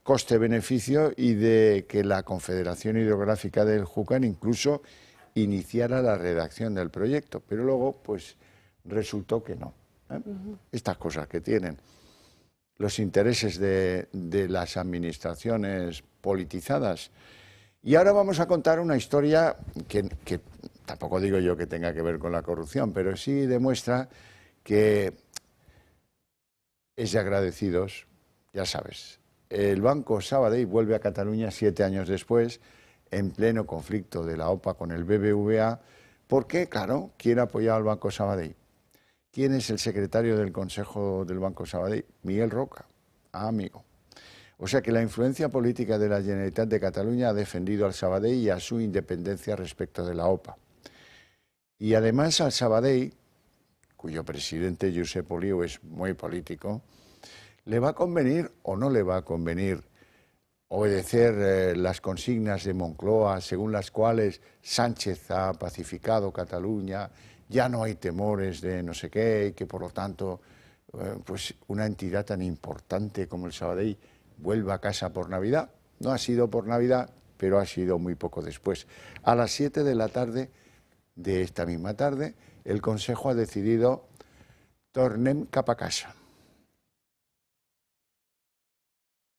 coste-beneficio y de que la Confederación Hidrográfica del Júcar incluso iniciara la redacción del proyecto, pero luego pues resultó que no. Estas cosas que tienen los intereses de las administraciones politizadas. Y ahora vamos a contar una historia que tampoco digo yo que tenga que ver con la corrupción, pero sí demuestra que es de agradecidos, ya sabes. El Banco Sabadell vuelve a Cataluña 7 años después, en pleno conflicto de la OPA con el BBVA, porque, claro, ¿quién apoyaba al Banco Sabadell? ¿Quién es el secretario del Consejo del Banco Sabadell? Miguel Roca, amigo. O sea que la influencia política de la Generalitat de Cataluña ha defendido al Sabadell y a su independencia respecto de la OPA. Y además al Sabadell, cuyo presidente Josep Oliu es muy político, ¿le va a convenir o no le va a convenir obedecer las consignas de Moncloa, según las cuales Sánchez ha pacificado Cataluña, ya no hay temores de no sé qué, y que por lo tanto pues una entidad tan importante como el Sabadell vuelva a casa por Navidad? No ha sido por Navidad, pero ha sido muy poco después. A las 7 de la tarde de esta misma tarde, el Consejo ha decidido tornem cap a casa.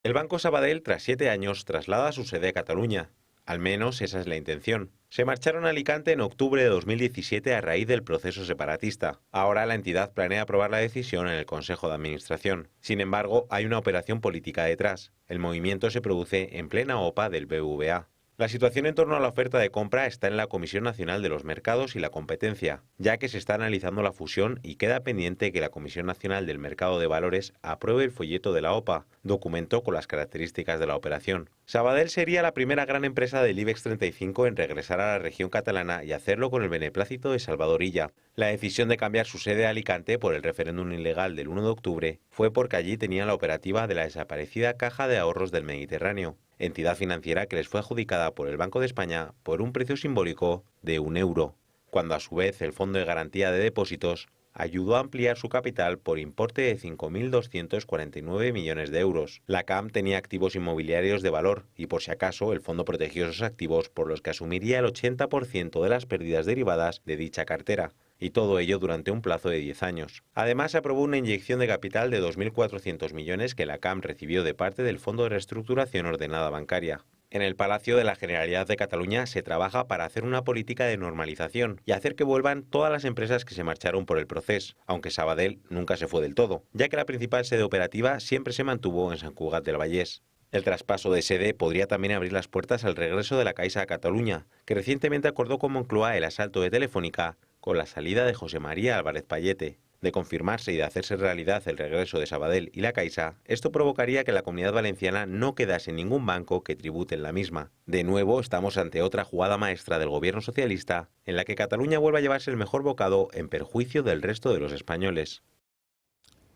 El Banco Sabadell, tras 7 años, traslada su sede a Cataluña. Al menos esa es la intención. Se marcharon a Alicante en octubre de 2017 a raíz del proceso separatista. Ahora la entidad planea aprobar la decisión en el Consejo de Administración. Sin embargo, hay una operación política detrás. El movimiento se produce en plena OPA del BBVA. La situación en torno a la oferta de compra está en la Comisión Nacional de los Mercados y la Competencia, ya que se está analizando la fusión y queda pendiente que la Comisión Nacional del Mercado de Valores apruebe el folleto de la OPA, documento con las características de la operación. Sabadell sería la primera gran empresa del IBEX 35 en regresar a la región catalana y hacerlo con el beneplácito de Salvador Illa. La decisión de cambiar su sede a Alicante por el referéndum ilegal del 1 de octubre fue porque allí tenían la operativa de la desaparecida Caja de Ahorros del Mediterráneo, entidad financiera que les fue adjudicada por el Banco de España por un precio simbólico de €1, cuando a su vez el Fondo de Garantía de Depósitos ayudó a ampliar su capital por importe de 5.249 millones de euros. La CAM tenía activos inmobiliarios de valor y, por si acaso, el fondo protegió esos activos por los que asumiría el 80% de las pérdidas derivadas de dicha cartera, y todo ello durante un plazo de 10 años. Además, se aprobó una inyección de capital de 2.400 millones que la CAM recibió de parte del Fondo de Reestructuración Ordenada Bancaria. En el Palacio de la Generalitat de Cataluña se trabaja para hacer una política de normalización y hacer que vuelvan todas las empresas que se marcharon por el proceso, aunque Sabadell nunca se fue del todo, ya que la principal sede operativa siempre se mantuvo en Sant Cugat del Vallès. El traspaso de sede podría también abrir las puertas al regreso de la Caixa a Cataluña, que recientemente acordó con Moncloa el asalto de Telefónica con la salida de José María Álvarez Payete. De confirmarse y de hacerse realidad el regreso de Sabadell y la Caixa, esto provocaría que la Comunidad Valenciana no quedase ningún banco que tribute en la misma. De nuevo, estamos ante otra jugada maestra del gobierno socialista, en la que Cataluña vuelve a llevarse el mejor bocado en perjuicio del resto de los españoles.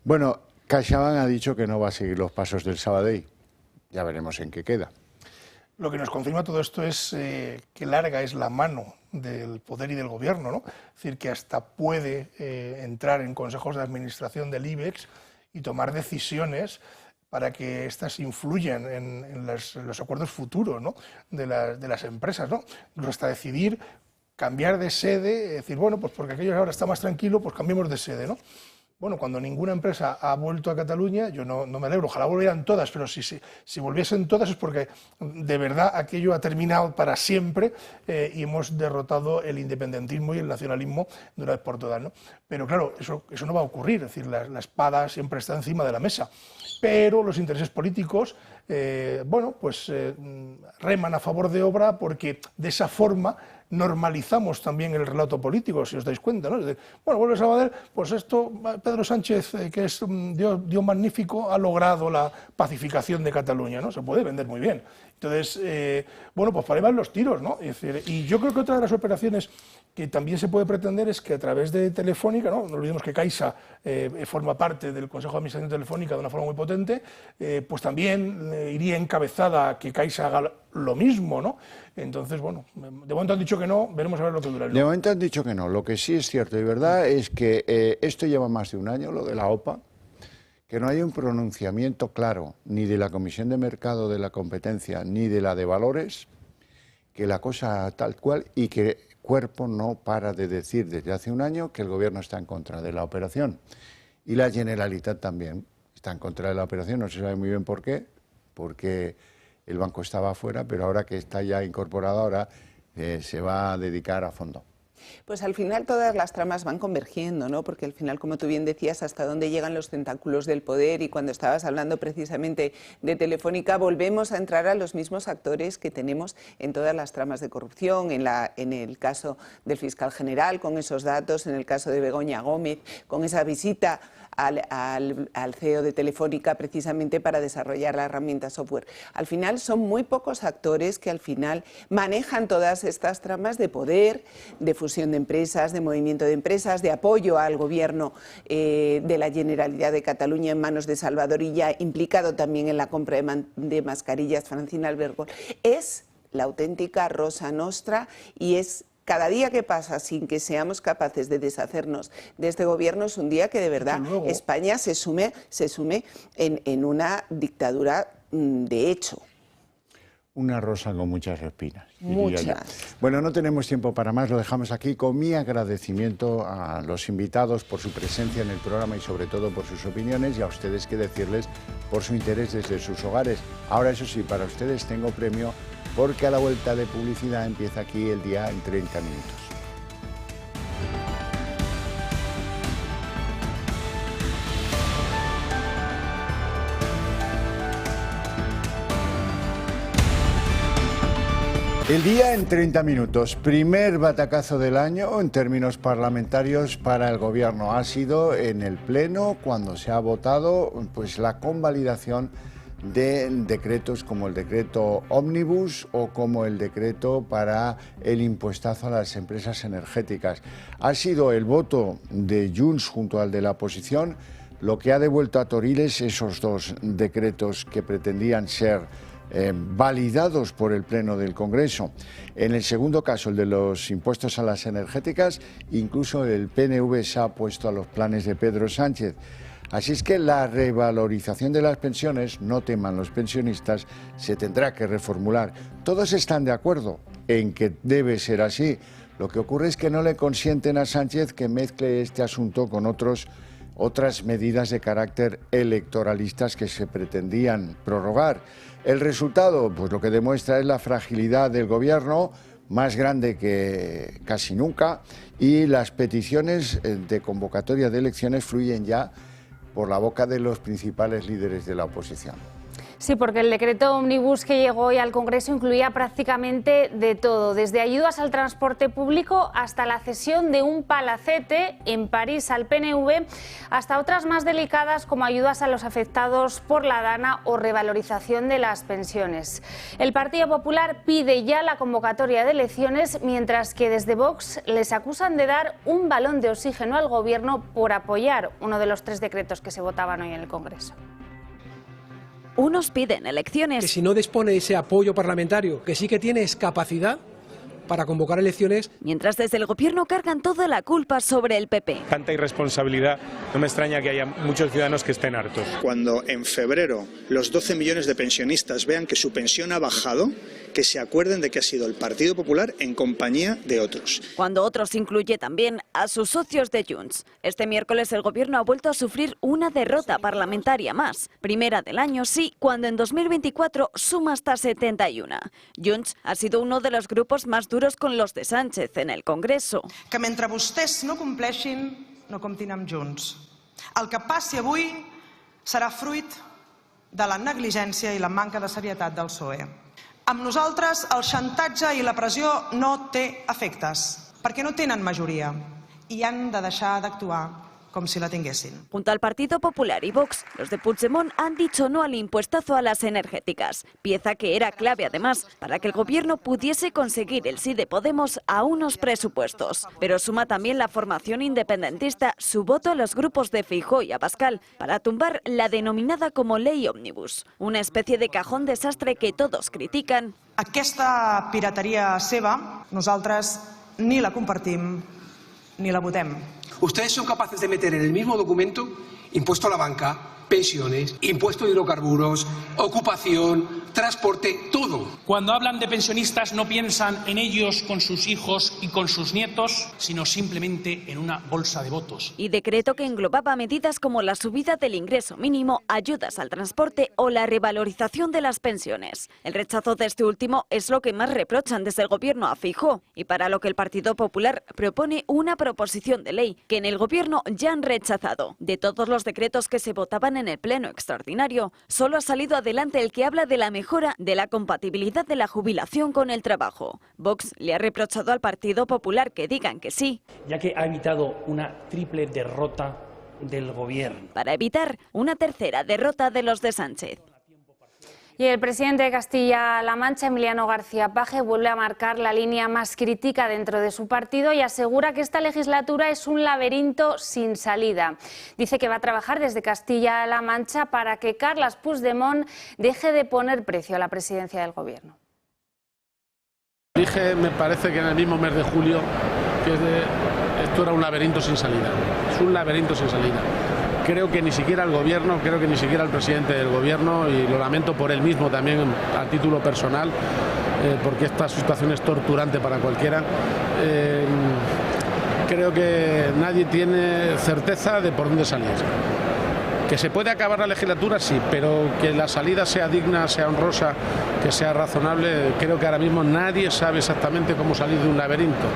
Bueno, CaixaBank ha dicho que no va a seguir los pasos del Sabadell. Ya veremos en qué queda. Lo que nos confirma todo esto es que larga es la mano del poder y del gobierno, ¿no? Es decir, que hasta puede entrar en consejos de administración del IBEX y tomar decisiones para que éstas influyan en los acuerdos futuros, ¿no?, de las empresas, ¿no? Incluso hasta decidir cambiar de sede, decir, bueno, pues porque aquello ahora está más tranquilo, pues cambiemos de sede, ¿no? Bueno, cuando ninguna empresa ha vuelto a Cataluña, yo no me alegro, ojalá volvieran todas, pero si volviesen todas es porque de verdad aquello ha terminado para siempre y hemos derrotado el independentismo y el nacionalismo de una vez por todas, ¿no? Pero claro, eso no va a ocurrir, es decir, la espada siempre está encima de la mesa, pero los intereses políticos, bueno, pues reman a favor de obra porque de esa forma normalizamos también el relato político, si os dais cuenta, ¿no? Es decir, bueno, vuelve Sabadell, pues esto, Pedro Sánchez, que es un Dios magnífico, ha logrado la pacificación de Cataluña, ¿no? Se puede vender muy bien. Entonces, bueno, pues para ahí van los tiros, ¿no? Es decir, y yo creo que otra de las operaciones que también se puede pretender es que a través de Telefónica, no olvidemos que Caixa forma parte del Consejo de Administración Telefónica de una forma muy potente, pues también iría encabezada a que Caixa haga lo mismo, ¿no? Entonces, bueno, de momento han dicho que no, veremos a ver lo que dura. De momento han dicho que no. Lo que sí es cierto y verdad es que esto lleva más de un año, lo de la OPA, que no hay un pronunciamiento claro ni de la Comisión de Mercado de la Competencia ni de la de Valores, que la cosa tal cual, y que Cuerpo no para de decir desde hace un año que el Gobierno está en contra de la operación. Y la Generalitat también está en contra de la operación, no se sabe muy bien por qué, porque el banco estaba afuera, pero ahora que está ya incorporado, ahora se va a dedicar a fondo. Pues al final todas las tramas van convergiendo, ¿no? Porque al final, como tú bien decías, hasta dónde llegan los tentáculos del poder, y cuando estabas hablando precisamente de Telefónica, volvemos a entrar a los mismos actores que tenemos en todas las tramas de corrupción, en el caso del fiscal general, con esos datos, en el caso de Begoña Gómez, con esa visita al CEO de Telefónica precisamente para desarrollar la herramienta software. Al final son muy pocos actores que al final manejan todas estas tramas de poder, de fusión de empresas, de movimiento de empresas, de apoyo al gobierno de la Generalitat de Cataluña en manos de Salvador Illa, implicado también en la compra de mascarillas, Francina Albergol. Es la auténtica Rosa Nostra y es cada día que pasa sin que seamos capaces de deshacernos de este gobierno es un día que de verdad España se sume en una dictadura de hecho. Una rosa con muchas espinas. Muchas. Bueno, no tenemos tiempo para más, lo dejamos aquí con mi agradecimiento a los invitados por su presencia en el programa y sobre todo por sus opiniones, y a ustedes que decirles por su interés desde sus hogares. Ahora, eso sí, para ustedes tengo premio porque a la vuelta de publicidad empieza aquí el día en 30 minutos. El día en 30 minutos, primer batacazo del año en términos parlamentarios para el Gobierno. Ha sido en el Pleno cuando se ha votado pues, la convalidación de decretos como el decreto Ómnibus o como el decreto para el impuestazo a las empresas energéticas. Ha sido el voto de Junts junto al de la oposición lo que ha devuelto a Toriles esos dos decretos que pretendían ser validados por el Pleno del Congreso. En el segundo caso, el de los impuestos a las energéticas, incluso el PNV se ha opuesto a los planes de Pedro Sánchez. Así es que la revalorización de las pensiones, no teman los pensionistas, se tendrá que reformular. Todos están de acuerdo en que debe ser así. Lo que ocurre es que no le consienten a Sánchez que mezcle este asunto con otras medidas de carácter electoralistas que se pretendían prorrogar. El resultado, pues lo que demuestra es la fragilidad del Gobierno, más grande que casi nunca, y las peticiones de convocatoria de elecciones fluyen ya por la boca de los principales líderes de la oposición. Sí, porque el decreto ómnibus que llegó hoy al Congreso incluía prácticamente de todo, desde ayudas al transporte público hasta la cesión de un palacete en París al PNV, hasta otras más delicadas como ayudas a los afectados por la Dana o revalorización de las pensiones. El Partido Popular pide ya la convocatoria de elecciones, mientras que desde Vox les acusan de dar un balón de oxígeno al Gobierno por apoyar uno de los 3 decretos que se votaban hoy en el Congreso. Unos piden elecciones. Que si no dispone de ese apoyo parlamentario, que sí que tiene capacidad para convocar elecciones. Mientras desde el Gobierno cargan toda la culpa sobre el PP. Tanta irresponsabilidad, no me extraña que haya muchos ciudadanos que estén hartos. Cuando en febrero los 12 millones de pensionistas vean que su pensión ha bajado, que se acuerden de que ha sido el Partido Popular en compañía de otros. Cuando otros incluye también a sus socios de Junts. Este miércoles el Gobierno ha vuelto a sufrir una derrota parlamentaria más. Primera del año, sí, cuando en 2024 suma hasta 71. Junts ha sido uno de los grupos más duros con los de Sánchez en el Congreso. Que mentre vostès no compleixin, no comptin amb Junts. El que passi avui serà fruit de la negligència i la manca de serietat del PSOE. Amb nosaltres el xantatge i la pressió no té efectes, perquè no tenen majoria i han de deixar d'actuar com si la tinguessin. Junto al Partido Popular y Vox, los de Puigdemont han dicho no al impuestazo a las energéticas, pieza que era clave además para que el Gobierno pudiese conseguir el sí de Podemos a unos presupuestos. Pero suma también la formación independentista su voto a los grupos de Feijóo y Abascal para tumbar la denominada como ley ómnibus, una especie de cajón desastre que todos critican. Aquesta pirateria seva, nosaltres ni la compartim ni la votem. Ustedes son capaces de meter en el mismo documento impuesto a la banca, pensiones, impuesto de hidrocarburos, ocupación, transporte, todo. Cuando hablan de pensionistas no piensan en ellos con sus hijos y con sus nietos, sino simplemente en una bolsa de votos. Y decreto que englobaba medidas como la subida del ingreso mínimo, ayudas al transporte o la revalorización de las pensiones. El rechazo de este último es lo que más reprochan desde el Gobierno a Feijóo, y para lo que el Partido Popular propone una proposición de ley que en el Gobierno ya han rechazado. De todos los decretos que se votaban en el Pleno extraordinario, solo ha salido adelante el que habla de la mejora de la compatibilidad de la jubilación con el trabajo. Vox le ha reprochado al Partido Popular que digan que sí, ya que ha evitado una triple derrota del Gobierno. Para evitar una tercera derrota de los de Sánchez. Y el presidente de Castilla-La Mancha, Emiliano García Paje, vuelve a marcar la línea más crítica dentro de su partido y asegura que esta legislatura es un laberinto sin salida. Dice que va a trabajar desde Castilla-La Mancha para que Carles Puigdemont deje de poner precio a la presidencia del Gobierno. Dije, me parece que en el mismo mes de julio, que esto era un laberinto sin salida. Es un laberinto sin salida. Creo que ni siquiera el Gobierno, creo que ni siquiera el presidente del Gobierno, y lo lamento por él mismo también a título personal, porque esta situación es torturante para cualquiera. Creo que nadie tiene certeza de por dónde salir. Que se puede acabar la legislatura, sí, pero que la salida sea digna, sea honrosa, que sea razonable, creo que ahora mismo nadie sabe exactamente cómo salir de un laberinto.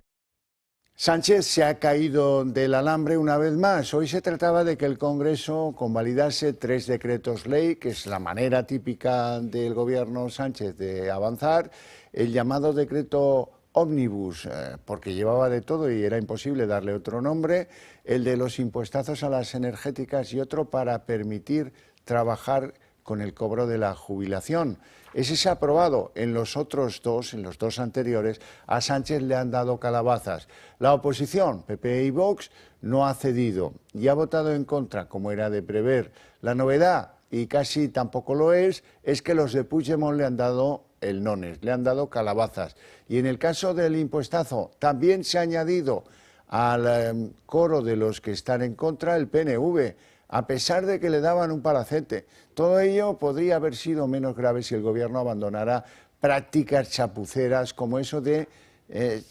Sánchez se ha caído del alambre una vez más. Hoy se trataba de que el Congreso convalidase 3 decretos ley, que es la manera típica del gobierno Sánchez de avanzar, el llamado decreto ómnibus, porque llevaba de todo y era imposible darle otro nombre, el de los impuestazos a las energéticas y otro para permitir trabajar con el cobro de la jubilación. Ese se ha aprobado. En los otros 2, en los 2 anteriores, a Sánchez le han dado calabazas. La oposición, PP y Vox, no ha cedido y ha votado en contra, como era de prever. La novedad, y casi tampoco lo es que los de Puigdemont le han dado el nones, le han dado calabazas. Y en el caso del impuestazo, también se ha añadido al coro de los que están en contra el PNV, a pesar de que le daban un palacete. Todo ello podría haber sido menos grave si el Gobierno abandonara prácticas chapuceras como eso de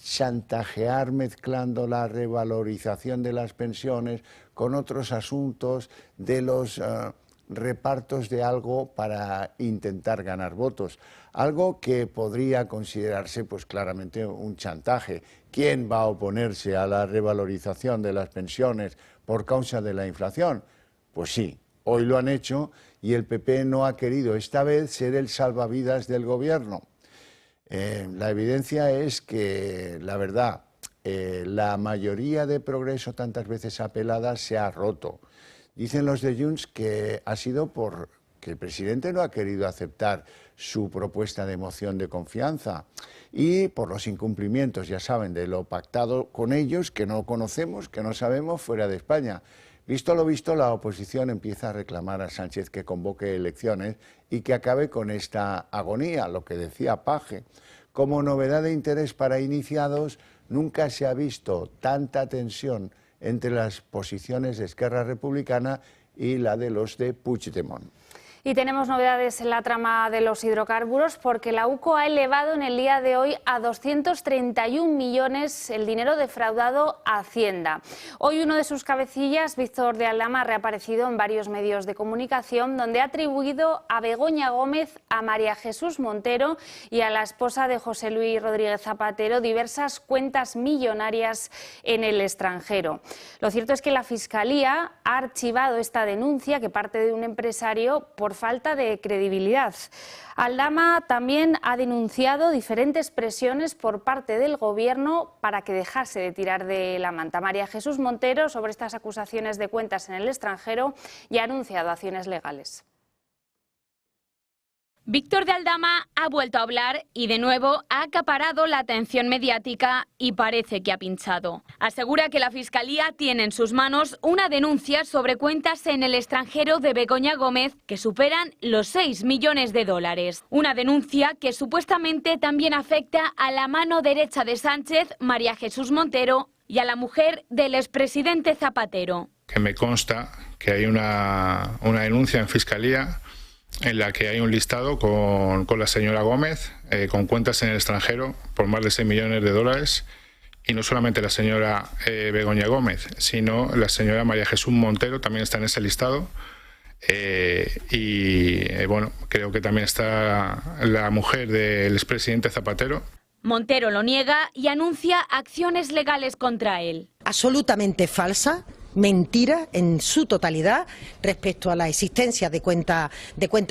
chantajear mezclando la revalorización de las pensiones con otros asuntos de los repartos de algo para intentar ganar votos. Algo que podría considerarse pues claramente un chantaje. ¿Quién va a oponerse a la revalorización de las pensiones por causa de la inflación? Pues sí, Hoy lo han hecho y el PP no ha querido esta vez ser el salvavidas del gobierno. La evidencia es que, la verdad, la mayoría de Progreso tantas veces apelada se ha roto. Dicen los de Junts que ha sido porque el presidente no ha querido aceptar su propuesta de moción de confianza y por los incumplimientos, ya saben, de lo pactado con ellos, que no conocemos, que no sabemos, fuera de España. Visto lo visto, la oposición empieza a reclamar a Sánchez que convoque elecciones y que acabe con esta agonía, lo que decía Page. Como novedad de interés para iniciados, nunca se ha visto tanta tensión entre las posiciones de Esquerra Republicana y la de los de Puigdemont. Y tenemos novedades en la trama de los hidrocarburos porque la UCO ha elevado en el día de hoy a 231 millones el dinero defraudado a Hacienda. Hoy uno de sus cabecillas, Víctor de Aldama, ha reaparecido en varios medios de comunicación donde ha atribuido a Begoña Gómez, a María Jesús Montero y a la esposa de José Luis Rodríguez Zapatero diversas cuentas millonarias en el extranjero. Lo cierto es que la Fiscalía ha archivado esta denuncia que parte de un empresario por falta de credibilidad. Aldama también ha denunciado diferentes presiones por parte del Gobierno para que dejase de tirar de la manta. María Jesús Montero, sobre estas acusaciones de cuentas en el extranjero, ya ha anunciado acciones legales. Víctor de Aldama ha vuelto a hablar y de nuevo ha acaparado la atención mediática y parece que ha pinchado. Asegura que la Fiscalía tiene en sus manos una denuncia sobre cuentas en el extranjero de Begoña Gómez que superan los 6 millones de dólares. Una denuncia que supuestamente también afecta a la mano derecha de Sánchez, María Jesús Montero, y a la mujer del expresidente Zapatero. Que me consta que hay una denuncia en Fiscalía en la que hay un listado con la señora Gómez, con cuentas en el extranjero por más de 6 millones de dólares, y no solamente la señora Begoña Gómez, sino la señora María Jesús Montero también está en ese listado, bueno, creo que también está la mujer del expresidente Zapatero. Montero lo niega y anuncia acciones legales contra él. Absolutamente falsa. Mentira en su totalidad respecto a la existencia de cuentas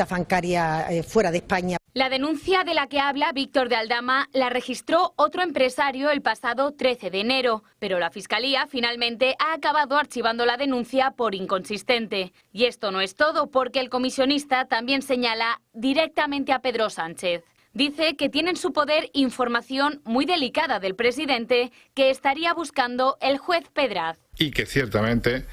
bancarias fuera de España. La denuncia de la que habla Víctor de Aldama la registró otro empresario el pasado 13 de enero, pero la Fiscalía finalmente ha acabado archivando la denuncia por inconsistente. Y esto no es todo, porque el comisionista también señala directamente a Pedro Sánchez. Dice que tiene en su poder información muy delicada del presidente que estaría buscando el juez Pedraz. Y que ciertamente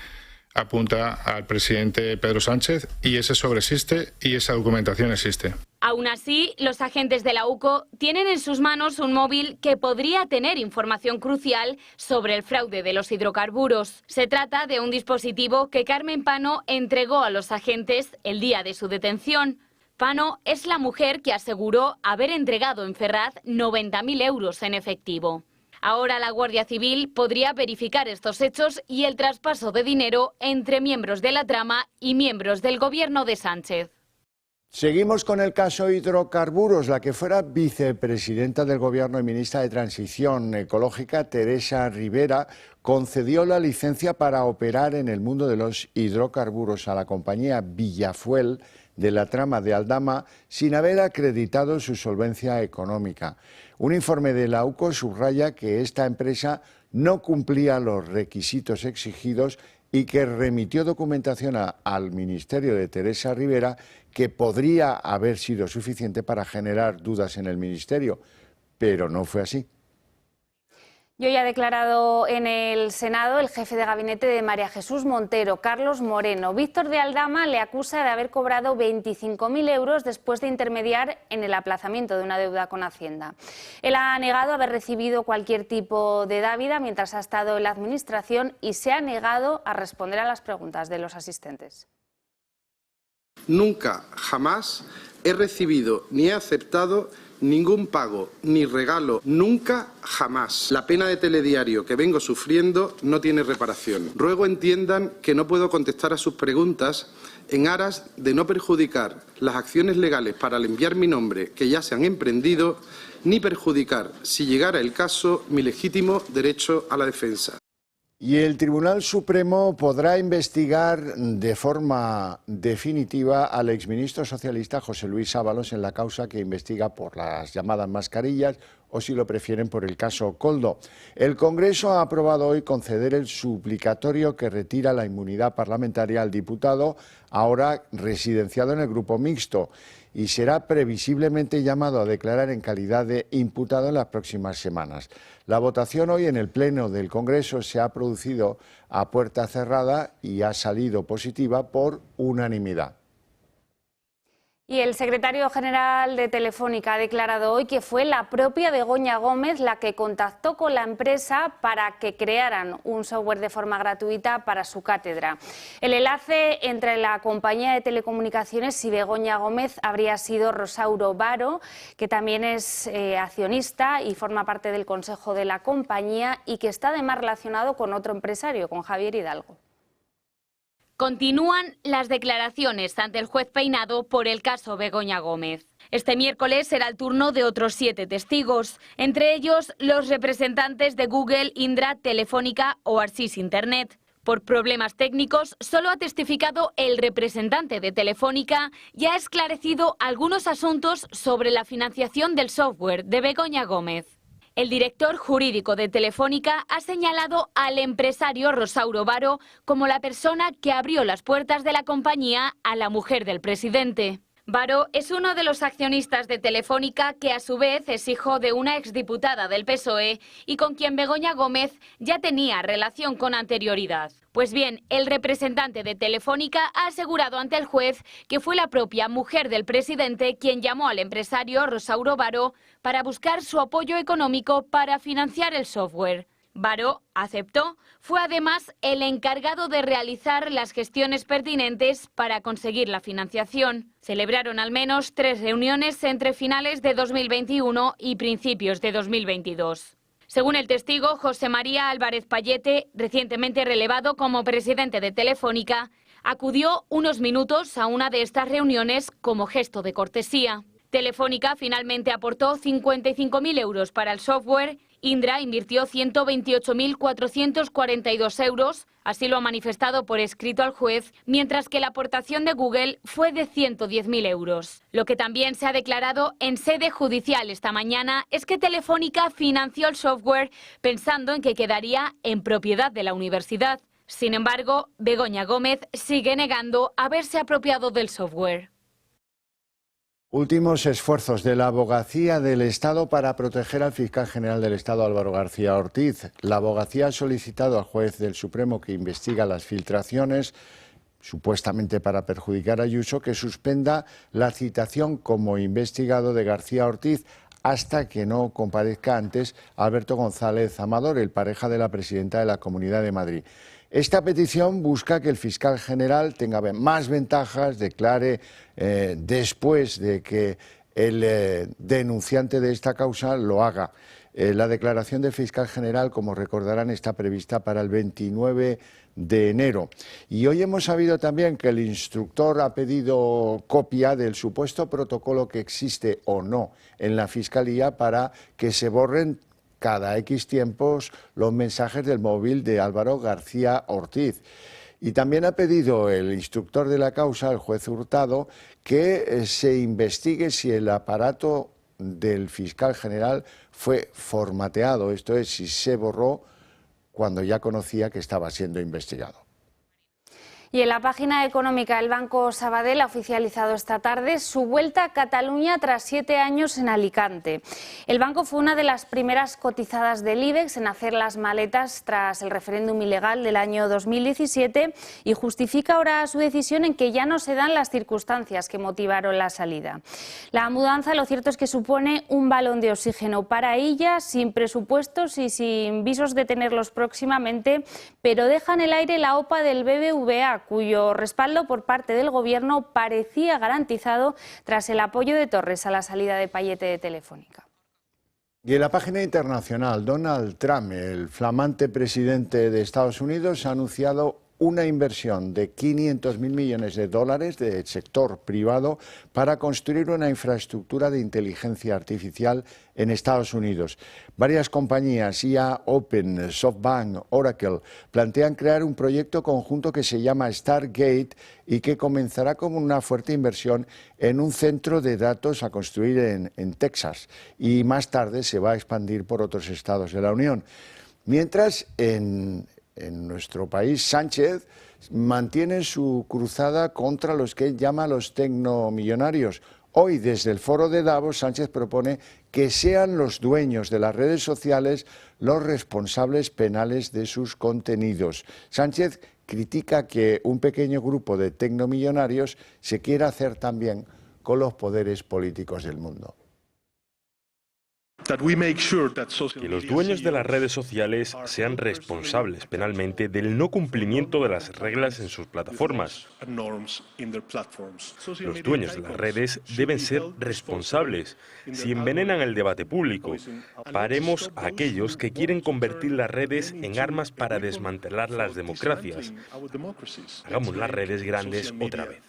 apunta al presidente Pedro Sánchez, y ese sobre existe y esa documentación existe. Aún así, los agentes de la UCO tienen en sus manos un móvil que podría tener información crucial sobre el fraude de los hidrocarburos. Se trata de un dispositivo que Carmen Pano entregó a los agentes el día de su detención. Pano es la mujer que aseguró haber entregado en Ferraz 90.000 euros en efectivo. Ahora la Guardia Civil podría verificar estos hechos y el traspaso de dinero entre miembros de la trama y miembros del gobierno de Sánchez. Seguimos con el caso hidrocarburos. La que fuera vicepresidenta del Gobierno y ministra de Transición Ecológica, Teresa Rivera, concedió la licencia para operar en el mundo de los hidrocarburos a la compañía Villafuel de la trama de Aldama sin haber acreditado su solvencia económica. Un informe de la UCO subraya que esta empresa no cumplía los requisitos exigidos y que remitió documentación al Ministerio de Teresa Rivera que podría haber sido suficiente para generar dudas en el Ministerio, pero no fue así. Y hoy ha declarado en el Senado el jefe de gabinete de María Jesús Montero, Carlos Moreno. Víctor de Aldama le acusa de haber cobrado 25.000 euros después de intermediar en el aplazamiento de una deuda con Hacienda. Él ha negado haber recibido cualquier tipo de dávida mientras ha estado en la Administración y se ha negado a responder a las preguntas de los asistentes. Nunca, jamás he recibido ni he aceptado ningún pago ni regalo, nunca, jamás. La pena de telediario que vengo sufriendo no tiene reparación. Ruego entiendan que no puedo contestar a sus preguntas en aras de no perjudicar las acciones legales para limpiar mi nombre que ya se han emprendido, ni perjudicar, si llegara el caso, mi legítimo derecho a la defensa. Y el Tribunal Supremo podrá investigar de forma definitiva al exministro socialista José Luis Ábalos en la causa que investiga por las llamadas mascarillas o, si lo prefieren, por el caso Koldo. El Congreso ha aprobado hoy conceder el suplicatorio que retira la inmunidad parlamentaria al diputado, ahora residenciado en el grupo mixto, y será previsiblemente llamado a declarar en calidad de imputado en las próximas semanas. La votación hoy en el Pleno del Congreso se ha producido a puerta cerrada y ha salido positiva por unanimidad. Y el secretario general de Telefónica ha declarado hoy que fue la propia Begoña Gómez la que contactó con la empresa para que crearan un software de forma gratuita para su cátedra. El enlace entre la compañía de telecomunicaciones y Begoña Gómez habría sido Rosauro Varo, que también es accionista y forma parte del consejo de la compañía y que está además relacionado con otro empresario, con Javier Hidalgo. Continúan las declaraciones ante el juez Peinado por el caso Begoña Gómez. Este miércoles será el turno de otros 7 testigos, entre ellos los representantes de Google, Indra, Telefónica o Arsys Internet. Por problemas técnicos, solo ha testificado el representante de Telefónica y ha esclarecido algunos asuntos sobre la financiación del software de Begoña Gómez. El director jurídico de Telefónica ha señalado al empresario Rosauro Varo como la persona que abrió las puertas de la compañía a la mujer del presidente. Varo es uno de los accionistas de Telefónica que a su vez es hijo de una exdiputada del PSOE y con quien Begoña Gómez ya tenía relación con anterioridad. Pues bien, el representante de Telefónica ha asegurado ante el juez que fue la propia mujer del presidente quien llamó al empresario Rosauro Varo para buscar su apoyo económico para financiar el software. Varo aceptó, fue además el encargado de realizar las gestiones pertinentes para conseguir la financiación. Celebraron al menos 3 reuniones entre finales de 2021 y principios de 2022. Según el testigo José María Álvarez Payete, recientemente relevado como presidente de Telefónica, acudió unos minutos a una de estas reuniones como gesto de cortesía. Telefónica finalmente aportó 55.000 euros para el software. Indra invirtió 128.442 euros, así lo ha manifestado por escrito al juez, mientras que la aportación de Google fue de 110.000 euros. Lo que también se ha declarado en sede judicial esta mañana es que Telefónica financió el software pensando en que quedaría en propiedad de la universidad. Sin embargo, Begoña Gómez sigue negando haberse apropiado del software. Últimos esfuerzos de la Abogacía del Estado para proteger al fiscal general del Estado, Álvaro García Ortiz. La Abogacía ha solicitado al juez del Supremo que investiga las filtraciones, supuestamente para perjudicar a Ayuso, que suspenda la citación como investigado de García Ortiz hasta que no comparezca antes Alberto González Amador, el pareja de la presidenta de la Comunidad de Madrid. Esta petición busca que el fiscal general tenga más ventajas, declare después de que el denunciante de esta causa lo haga. La declaración del fiscal general, como recordarán, está prevista para el 29 de enero. Y hoy hemos sabido también que el instructor ha pedido copia del supuesto protocolo que existe o no en la Fiscalía para que se borren cada X tiempos los mensajes del móvil de Álvaro García Ortiz. Y también ha pedido el instructor de la causa, el juez Hurtado, que se investigue si el aparato del fiscal general fue formateado, esto es, si se borró cuando ya conocía que estaba siendo investigado. Y en la página económica, el Banco Sabadell ha oficializado esta tarde su vuelta a Cataluña tras 7 años en Alicante. El banco fue una de las primeras cotizadas del IBEX en hacer las maletas tras el referéndum ilegal del año 2017 y justifica ahora su decisión en que ya no se dan las circunstancias que motivaron la salida. La mudanza, lo cierto es que supone un balón de oxígeno para ella, sin presupuestos y sin visos de tenerlos próximamente, pero deja en el aire la OPA del BBVA, cuyo respaldo por parte del Gobierno parecía garantizado tras el apoyo de Torres a la salida de Payete de Telefónica. Y en la página internacional, Donald Trump, el flamante presidente de Estados Unidos, ha anunciado una inversión de 500.000 millones de dólares del sector privado para construir una infraestructura de inteligencia artificial en Estados Unidos. Varias compañías, IA, Open, SoftBank, Oracle, plantean crear un proyecto conjunto que se llama Stargate y que comenzará como una fuerte inversión en un centro de datos a construir en Texas y más tarde se va a expandir por otros estados de la Unión. Mientras en nuestro país, Sánchez mantiene su cruzada contra los que él llama los tecnomillonarios. Hoy, desde el foro de Davos, Sánchez propone que sean los dueños de las redes sociales los responsables penales de sus contenidos. Sánchez critica que un pequeño grupo de tecnomillonarios se quiera hacer también con los poderes políticos del mundo. Que los dueños de las redes sociales sean responsables penalmente del no cumplimiento de las reglas en sus plataformas. Los dueños de las redes deben ser responsables si envenenan el debate público. Paremos a aquellos que quieren convertir las redes en armas para desmantelar las democracias. Hagamos las redes grandes otra vez.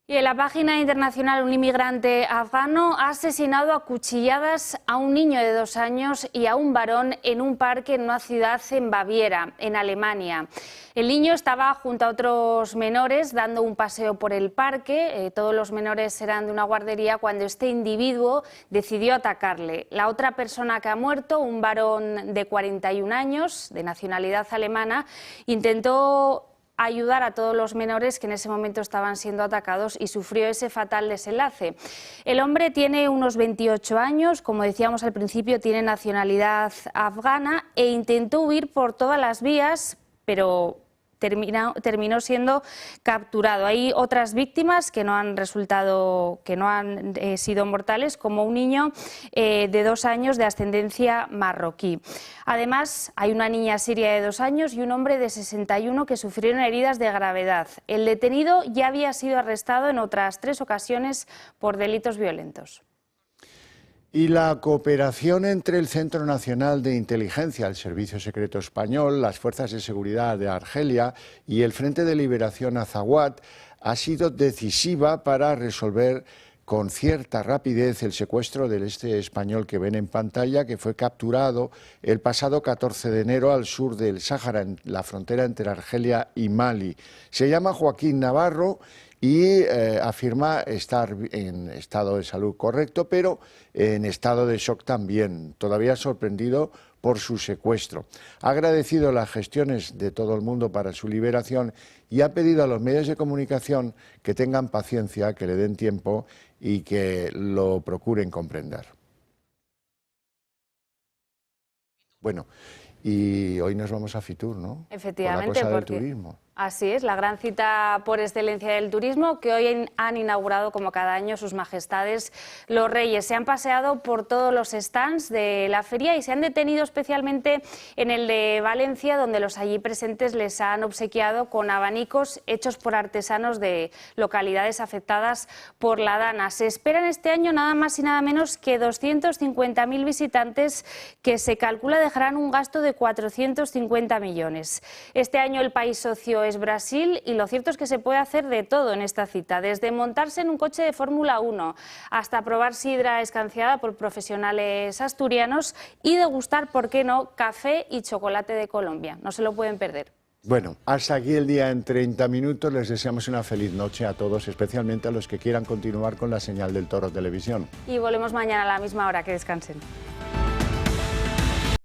Y en la página internacional, un inmigrante afgano ha asesinado a cuchilladas a un niño de 2 años y a un varón en un parque en una ciudad en Baviera, en Alemania. El niño estaba junto a otros menores dando un paseo por el parque. Todos los menores eran de una guardería cuando este individuo decidió atacarle. La otra persona que ha muerto, un varón de 41 años, de nacionalidad alemana, intentó ayudar a todos los menores que en ese momento estaban siendo atacados y sufrió ese fatal desenlace. El hombre tiene unos 28 años, como decíamos al principio, tiene nacionalidad afgana e intentó huir por todas las vías, pero terminó siendo capturado. Hay otras víctimas que no han sido mortales, como un niño de 2 años de ascendencia marroquí. Además, hay una niña siria de 2 años y un hombre de 61 que sufrieron heridas de gravedad. El detenido ya había sido arrestado en otras 3 ocasiones por delitos violentos. Y la cooperación entre el Centro Nacional de Inteligencia, el Servicio Secreto Español, las Fuerzas de Seguridad de Argelia y el Frente de Liberación Azawad ha sido decisiva para resolver con cierta rapidez el secuestro del español que ven en pantalla, que fue capturado el pasado 14 de enero al sur del Sáhara, en la frontera entre Argelia y Mali. Se llama Joaquín Navarro y afirma estar en estado de salud correcto, pero en estado de shock también, todavía sorprendido por su secuestro. Ha agradecido las gestiones de todo el mundo para su liberación y ha pedido a los medios de comunicación que tengan paciencia, que le den tiempo y que lo procuren comprender. Bueno, y hoy nos vamos a Fitur, ¿no? Efectivamente, por la cosa del turismo. Así es, la gran cita por excelencia del turismo que hoy han inaugurado como cada año sus majestades los reyes. Se han paseado por todos los stands de la feria y se han detenido especialmente en el de Valencia, donde los allí presentes les han obsequiado con abanicos hechos por artesanos de localidades afectadas por la Dana. Se esperan este año nada más y nada menos que 250.000 visitantes que se calcula dejarán un gasto de 450 millones. Este año el país socio es Brasil y lo cierto es que se puede hacer de todo en esta cita, desde montarse en un coche de Fórmula 1 hasta probar sidra escanciada por profesionales asturianos y degustar, ¿por qué no?, café y chocolate de Colombia. No se lo pueden perder. Bueno, hasta aquí el día en 30 minutos. Les deseamos una feliz noche a todos, especialmente a los que quieran continuar con la señal del Toro Televisión. Y volvemos mañana a la misma hora. Que descansen.